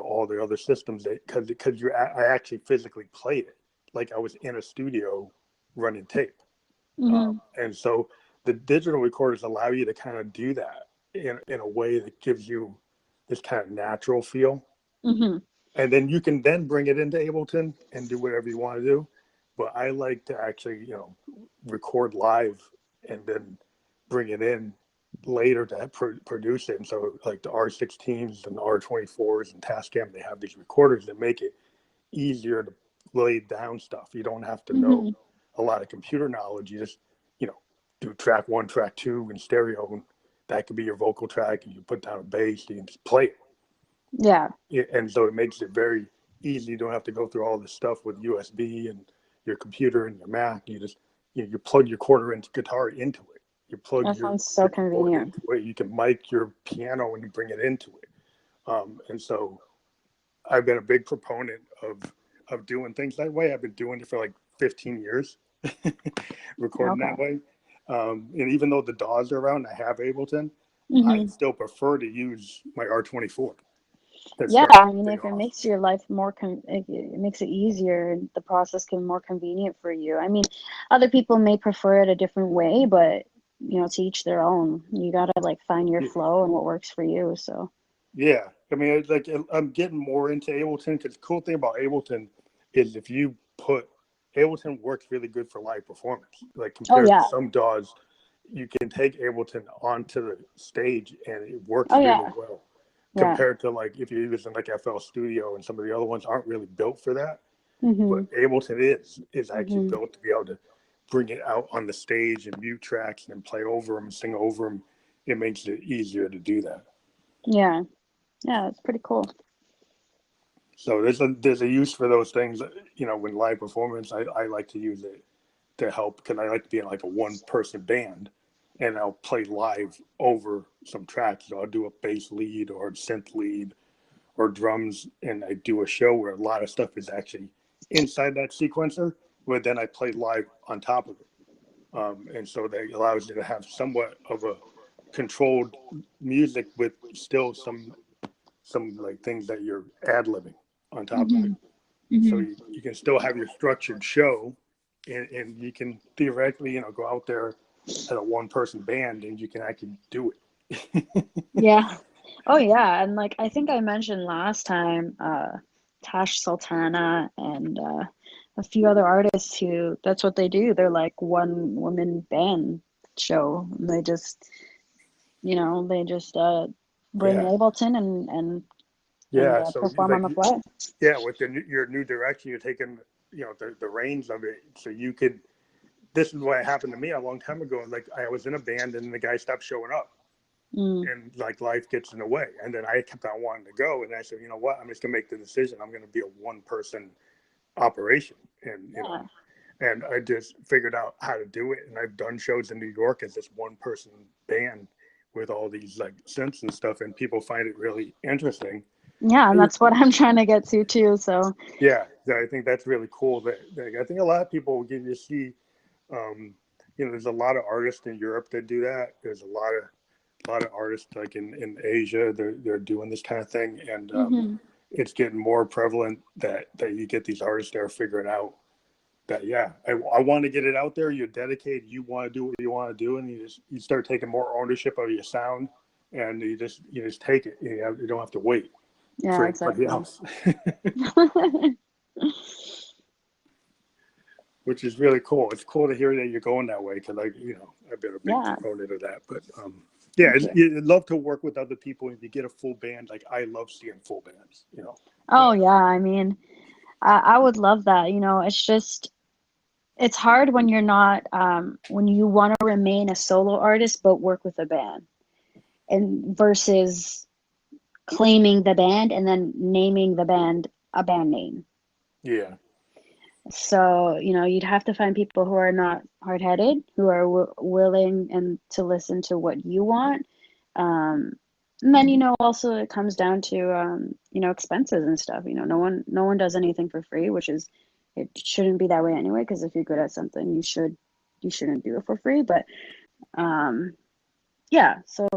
all the other systems. Because I actually physically played it like I was in a studio running tape. Mm-hmm. And so the digital recorders allow you to kind of do that in a way that gives you this kind of natural feel. Mm-hmm. And then you can then bring it into Ableton and do whatever you want to do. But I like to actually, record live and then bring it in later to produce it. And so like the R16s and the R24s and Tascam, they have these recorders that make it easier to lay down stuff. You don't have to know Mm-hmm. a lot of computer knowledge. You just, do track 1, track 2 in stereo. And that could be your vocal track, and you put down a bass, you can just play it. Yeah. And so it makes it very easy. You don't have to go through all this stuff with USB and your computer and your Mac. You just you plug your quarter inch guitar into it. You plug That your, sounds so your keyboard convenient. into it. You can mic your piano and you bring it into it. And so I've been a big proponent of doing things that way. I've been doing it for like 15 years, recording Okay. that way. And even though the DAWs are around, I have Ableton. I Mm-hmm. still prefer to use my R24 to Yeah, start I mean, everything if it off. makes your life more it makes it easier, and the process can be more convenient for you. I mean, other people may prefer it a different way, but to each their own. You gotta like find your Yeah. flow and what works for you. So. Yeah, I mean, it's like I'm getting more into Ableton because the cool thing about Ableton is if you put Ableton works really good for live performance. Like Oh compared to yeah. some DAWs, you can take Ableton onto the stage and it works Oh really yeah. well. Yeah. Compared to like if you're using like FL Studio and some of the other ones aren't really built for that, Mhm. but Ableton is actually Mhm. built to be able to bring it out on the stage and mute tracks and then play over them, sing over them. It makes it easier to do that. Yeah. Yeah, it's pretty cool. So there's a use for those things. When live performance, I like to use it to help because I like to be in like a one person band, and I'll play live over some tracks. So I'll do a bass lead or a synth lead or drums, and I do a show where a lot of stuff is actually inside that sequencer, but then I play live on top of it. And so that allows you to have somewhat of a controlled music with still some like things that you're ad-libbing on top of it. Mhm. So Mhm. you can still have your structured show, and you can theoretically, go out there as a one-person band, and you can actually do it. Yeah. Oh yeah, and like I think I mentioned last time, Tash Sultana and a few other artists who that's what they do. They're like one woman band show. And they just bring Yeah, Ableton and yeah. So perform on like, the fly. yeah, with your new direction, you're taking, the reins of it, so you could. This is what happened to me a long time ago. Like I was in a band, and the guy stopped showing up. Mm, And like life gets in the way. And then I kept on wanting to go. And I said, you know what? I'm just going to make the decision. I'm going to be a one person operation. And, yeah. and I just figured out how to do it. And I've done shows in New York as this one person band with all these like synths and stuff. And people find it really interesting. Yeah, and that's what I'm trying to get to too. So, Yeah. I think that's really cool. I think a lot of people get to see, um, there's a lot of artists in Europe that do that. There's a lot of artists like in Asia, they're doing this kind of thing, and hmm it's getting more prevalent that you get these artists that are figuring out that I want to get it out there. You're dedicated, you want to do what you want to do, and you start taking more ownership of your sound, and you just take it. You don't have to wait for yeah, anybody exactly. else, which is really cool. It's cool to hear that you're going that way because I've been a big Yeah, proponent of that, but. Yeah, thank you. I'd love to work with other people. If you get a full band, like I love seeing full bands. Oh yeah, I mean, I would love that. It's just it's hard when you're not when you want to remain a solo artist but work with a band, and versus claiming the band and then naming the band a band name. Yeah. So, you'd have to find people who are not hard-headed, who are willing and to listen to what you want. Um, and then, also it comes down to, expenses and stuff. No one does anything for free, which is, it shouldn't be that way anyway, because if you're good at something, you shouldn't do it for free. But, yeah, so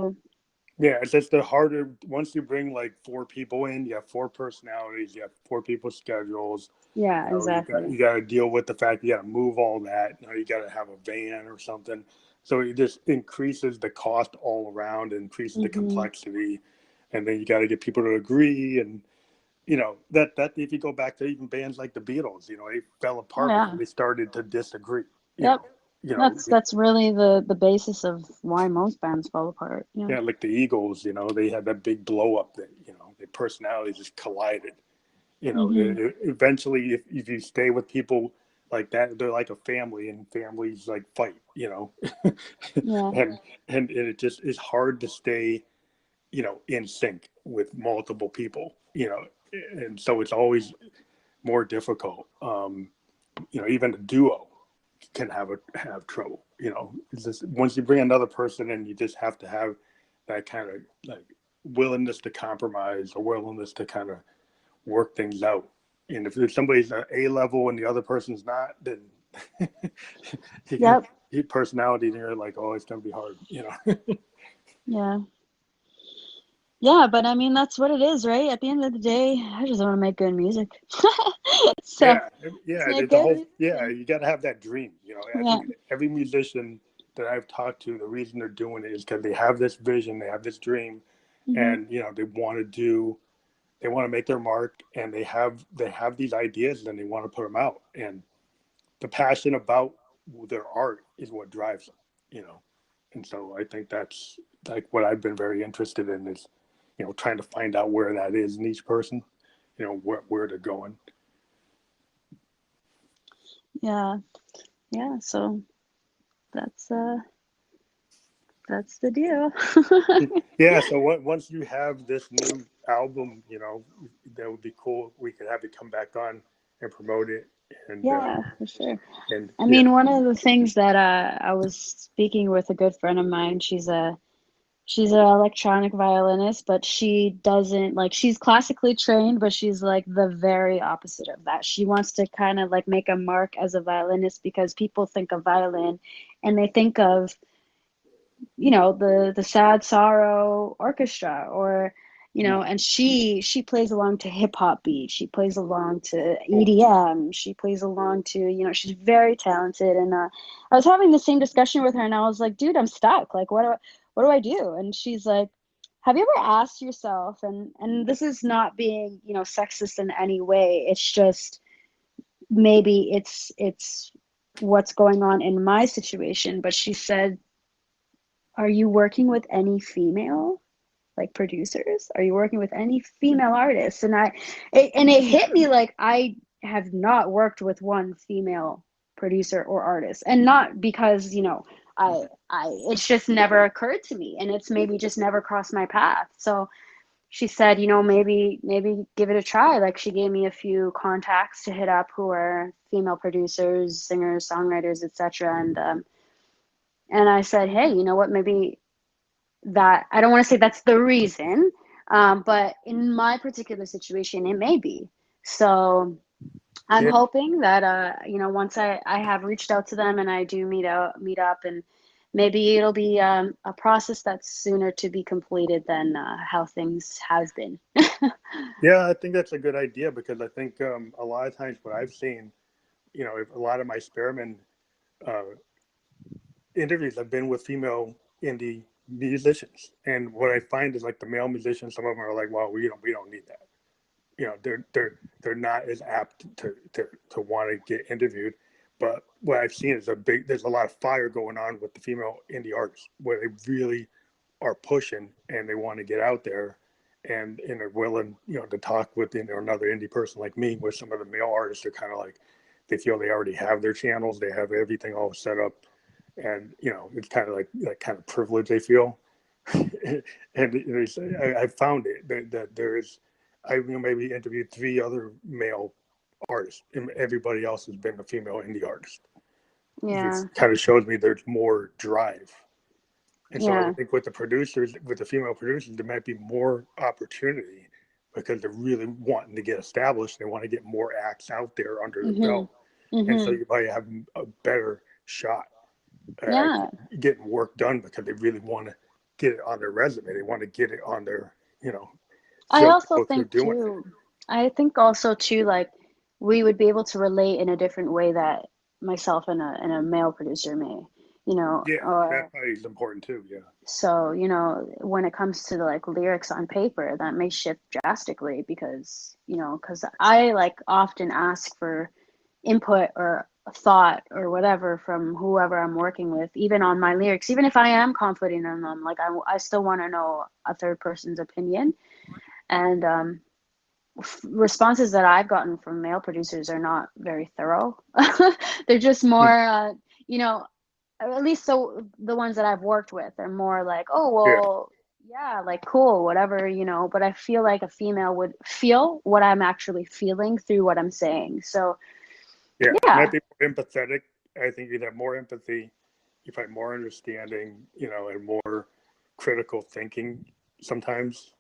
Yeah, it's just the harder once you bring like four people in, you have four personalities, you have four people's schedules. yeah, You know, exactly. you got to deal with the fact you got to move all that. You got to have a van or something. So it just increases the cost all around, increases the Hmm. complexity, and then you got to get people to agree. And that if you go back to even bands like the Beatles, they fell Oh, apart because yeah. they started to disagree. You Yep. know, you know, That's really the basis of why most bands fall apart. Yeah. yeah, like the Eagles, they had that big blow up that, their personalities just collided. Hmm. Eventually, if you stay with people like that, they're like a family, and families like fight. Yeah. and and it just is hard to stay, in sync with multiple people. And so it's always more difficult. Even a duo can have trouble. It's just once you bring another person in, you just have to have that kind of like willingness to compromise or willingness to kind of work things out. And if somebody's at A level and the other person's not, then you get Yep. your personality, and you're like, oh, it's gonna be hard. Yeah. Yeah, but I mean that's what it is, right? At the end of the day, I just want to make good music. So Yeah, let's yeah. make There's a good whole music. yeah. And, You got to have that dream. I yeah. think every musician that I've talked to, the reason they're doing it is because they have this vision, they have this dream, Hmm. and they want to make their mark, and they have these ideas, and they want to put them out, and the passion about their art is what drives them. You know, and so I think that's like what I've been very interested in is, trying to find out where that is in each person, where they're going. Yeah. Yeah. So that's uh that's the deal. Yeah, so once you have this new album, that would be cool. We could have you come back on and promote it, and Yeah, for sure. and I yeah, mean, one of the things that I was speaking with a good friend of mine, she's an electronic violinist, but she doesn't like she's classically trained, but she's like the very opposite of that. She wants to kind of like make a mark as a violinist because people think of violin and they think of, the sad sorrow orchestra, or and she plays along to hip hop beats, she plays along to cool. EDM, she plays along to, she's very talented. And I was having the same discussion with her, and I was like, dude, I'm stuck, like what do I do? And she's like, have you ever asked yourself, and this is not being, sexist in any way, it's just maybe it's what's going on in my situation, but she said, are you working with any female like producers? Are you working with any female artists? And it hit me like I have not worked with one female producer or artist, and not because I it's just never occurred to me, and it's maybe just never crossed my path. So she said, maybe give it a try. Like she gave me a few contacts to hit up who are female producers, singers, songwriters, etc. And I said, hey, you know what? Maybe that, I don't want to say that's the reason, but in my particular situation, it may be. So I'm Yeah, hoping that once I have reached out to them and I do meet up, and maybe it'll be a process that's sooner to be completed than how things have been. yeah. I think that's a good idea because I think a lot of times what I've seen, if a lot of my experiment uh, interviews have been with female indie musicians, and what I find is like the male musicians, some of them are like, well, we don't need that. They're not as apt to want to get interviewed. But what I've seen is there's a lot of fire going on with the female indie artists where they really are pushing and they want to get out there and are willing, to talk with another indie person like me, where some of the male artists are kind of like they feel they already have their channels, they have everything all set up, and it's kind of like that kind of privilege they feel. And I found it that there is, I maybe interviewed 3 other male artists, and everybody else has been a female indie artist. Yeah. This kind of shows me there's more drive. And so I Yeah. think with the female producers, there might be more opportunity because they're really wanting to get established. They want to get more acts out there under their Mhm. belt. And so Mhm. you might have a better shot at Yeah. actually getting work done because they really want to get it on their resume. They want to get it on their, I feel also like they're think doing it. too, I think also too, like we would be able to relate in a different way that myself and a male producer may, Yeah, that or probably is important too. Yeah. so, when it comes to like lyrics on paper, that may shift drastically because I like often ask for input or thought or whatever from whoever I'm working with, even on my lyrics, even if I am confident in them, like I still want to know a third person's opinion. And responses that I've gotten from male producers are not very thorough. They're just Hmm. more, at least so the ones that I've worked with are more like, oh, Yeah. well, yeah, like cool, whatever. But I feel like a female would feel what I'm actually feeling through what I'm saying. So, Yeah. yeah. Might be more empathetic. I think you'd have more empathy. You find more understanding, and more critical thinking sometimes.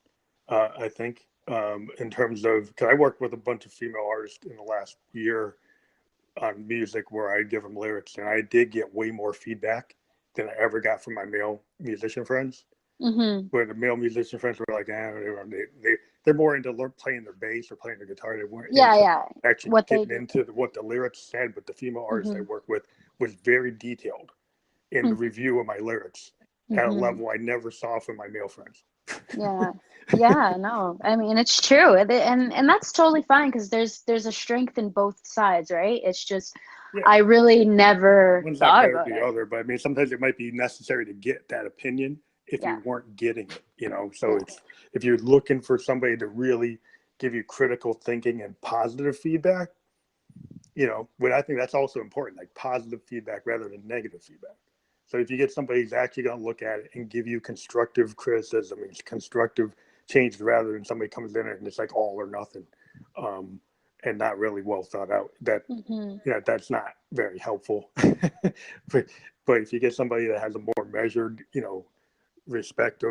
I think in terms of, because I worked with a bunch of female artists in the last year on music where I give them lyrics, and I did get way more feedback than I ever got from my male musician friends. Mhm. Where the male musician friends were like, they're more into playing their bass or playing their guitar. They weren't Yeah, into yeah. actually What they getting do. into what the lyrics said. But the female artist I Mhm. worked with was very detailed in the review of my lyrics at a Mhm. level I never saw from my male friends. Yeah. Yeah, no. I mean, it's true. And that's totally fine because there's a strength in both sides, right? It's just Yeah, I really never one's not thought better about than the it. other, but I mean, sometimes it might be necessary to get that opinion if Yeah. you weren't getting it. So Yeah. it's, if you're looking for somebody to really give you critical thinking and positive feedback, but I think that's also important, like positive feedback rather than negative feedback. So if you get somebody who's actually going to look at it and give you constructive criticism and constructive change rather than somebody comes in and it's like all or nothing, um, and not really well thought out, Mhm. that's not very helpful. but, but if you get somebody that has a more measured, respect,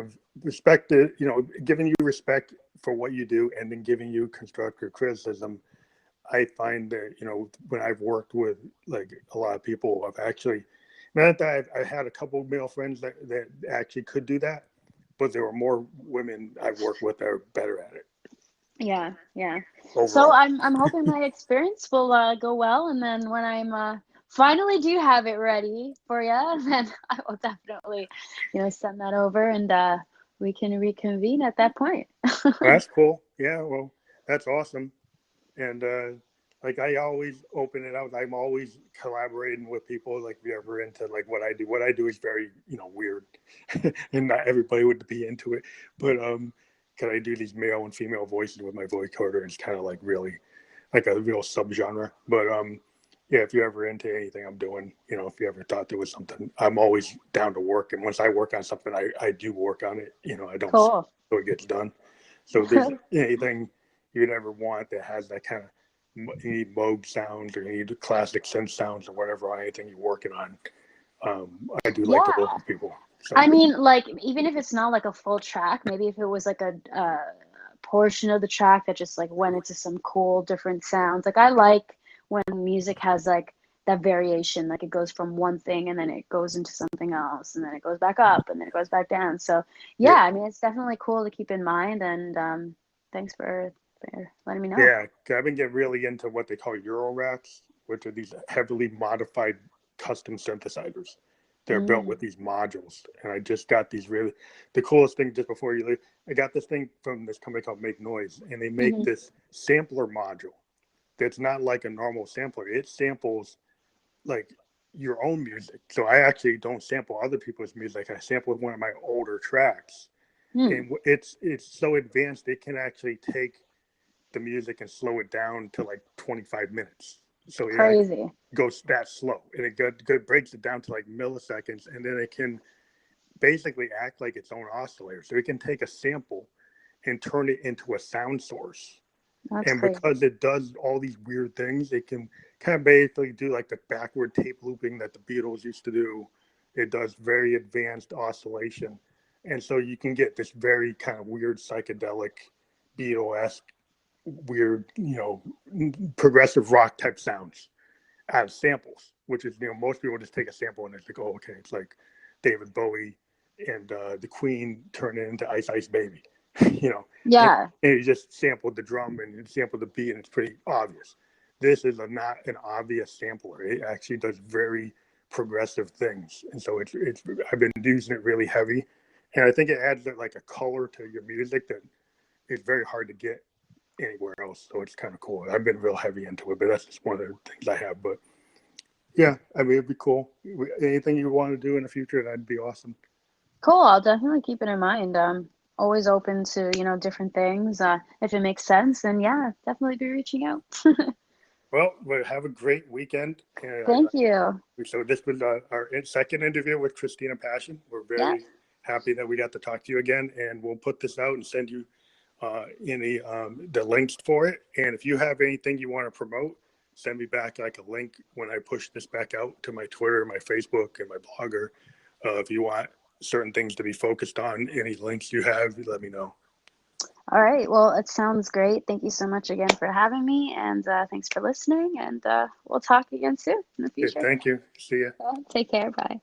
giving you respect for what you do and then giving you constructive criticism, I find that, when I've worked with like a lot of people, I've actually, not that I had a couple of male friends that actually could do that, but there were more women I've worked with that are better at it Yeah, yeah. So overall. I'm hoping my experience will go well, and then when I'm finally do have it ready for you, then I will definitely, send that over, and we can reconvene at that point. Well, that's cool. Yeah, well, that's awesome. And like I always open it out. I'm always collaborating with people. Like if you're ever into like what I do. What I do is very weird, and not everybody would be into it. But because I do these male and female voices with my voiceoder, it's kind of like really like a real subgenre. But yeah, if you're ever into anything I'm doing, if you ever thought there was something, I'm always down to work. And once I work on something, I do work on it. I don't so Cool. it gets done. So if there's anything you'd ever want that has that kind of, you need Moog sounds or you need classic synth sounds or whatever on anything you're working on. I do like to work Yeah. with people. So I mean, like, even if it's not like a full track, maybe if it was like a portion of the track that just like went into some cool different sounds. Like, I like when music has like that variation, like it goes from one thing and then it goes into something else and then it goes back up and then it goes back down. So, yeah, yeah, I mean, it's definitely cool to keep in mind. And thanks for letting me know. yeah. I've been getting really into what they call Euro racks, which are these heavily modified custom synthesizers. They're built Mm, with these modules, and I just got these really, the coolest thing just before you leave. I got this thing from this company called Make Noise, and they make hmm. this sampler module that's not like a normal sampler. It samples like your own music. So I actually don't sample other people's music. I sampled one of my older tracks, Hmm. and it's so advanced it can actually take the music and slow it down to like 25 minutes. So it Crazy. goes that slow, and it breaks it down to like milliseconds, and then it can basically act like its own oscillator. So it can take a sample and turn it into a sound source. That's And crazy. because it does all these weird things, it can kind of basically do like the backward tape looping that the Beatles used to do. It does very advanced oscillation. And so you can get this very kind of weird psychedelic Beatle-esque weird, progressive rock type sounds out of samples, which is, most people just take a sample and it's like, oh, okay, it's like David Bowie and the Queen turn it into Ice Ice Baby, you know, and, Yeah. and you just sampled the drum and you sampled the beat and it's pretty obvious. This is not an obvious sampler. It actually does very progressive things, and so it's I've been using it really heavy, and I think it adds like a color to your music that is very hard to get anywhere else. So it's kind of cool. I've been real heavy into it, but that's just one of the things I have. But yeah, I mean, it'd be cool. Anything you want to do in the future, that'd be awesome. Cool. I'll definitely keep it in mind. Always open to, different things. If it makes sense, then yeah, definitely be reaching out. Well, have a great weekend. Thank you. So this was our second interview with Christina Passion. We're Yeah. very happy that we got to talk to you again, and we'll put this out and send you the links for it. And if you have anything you want to promote, send me back like a link when I push this back out to my Twitter, my Facebook, and my blogger. If you want certain things to be focused on, any links you have, let me know. All right. Well, it sounds great. Thank you so much again for having me, and thanks for listening. And we'll talk again soon in the Good, future. thank you. See ya. Take care. Bye.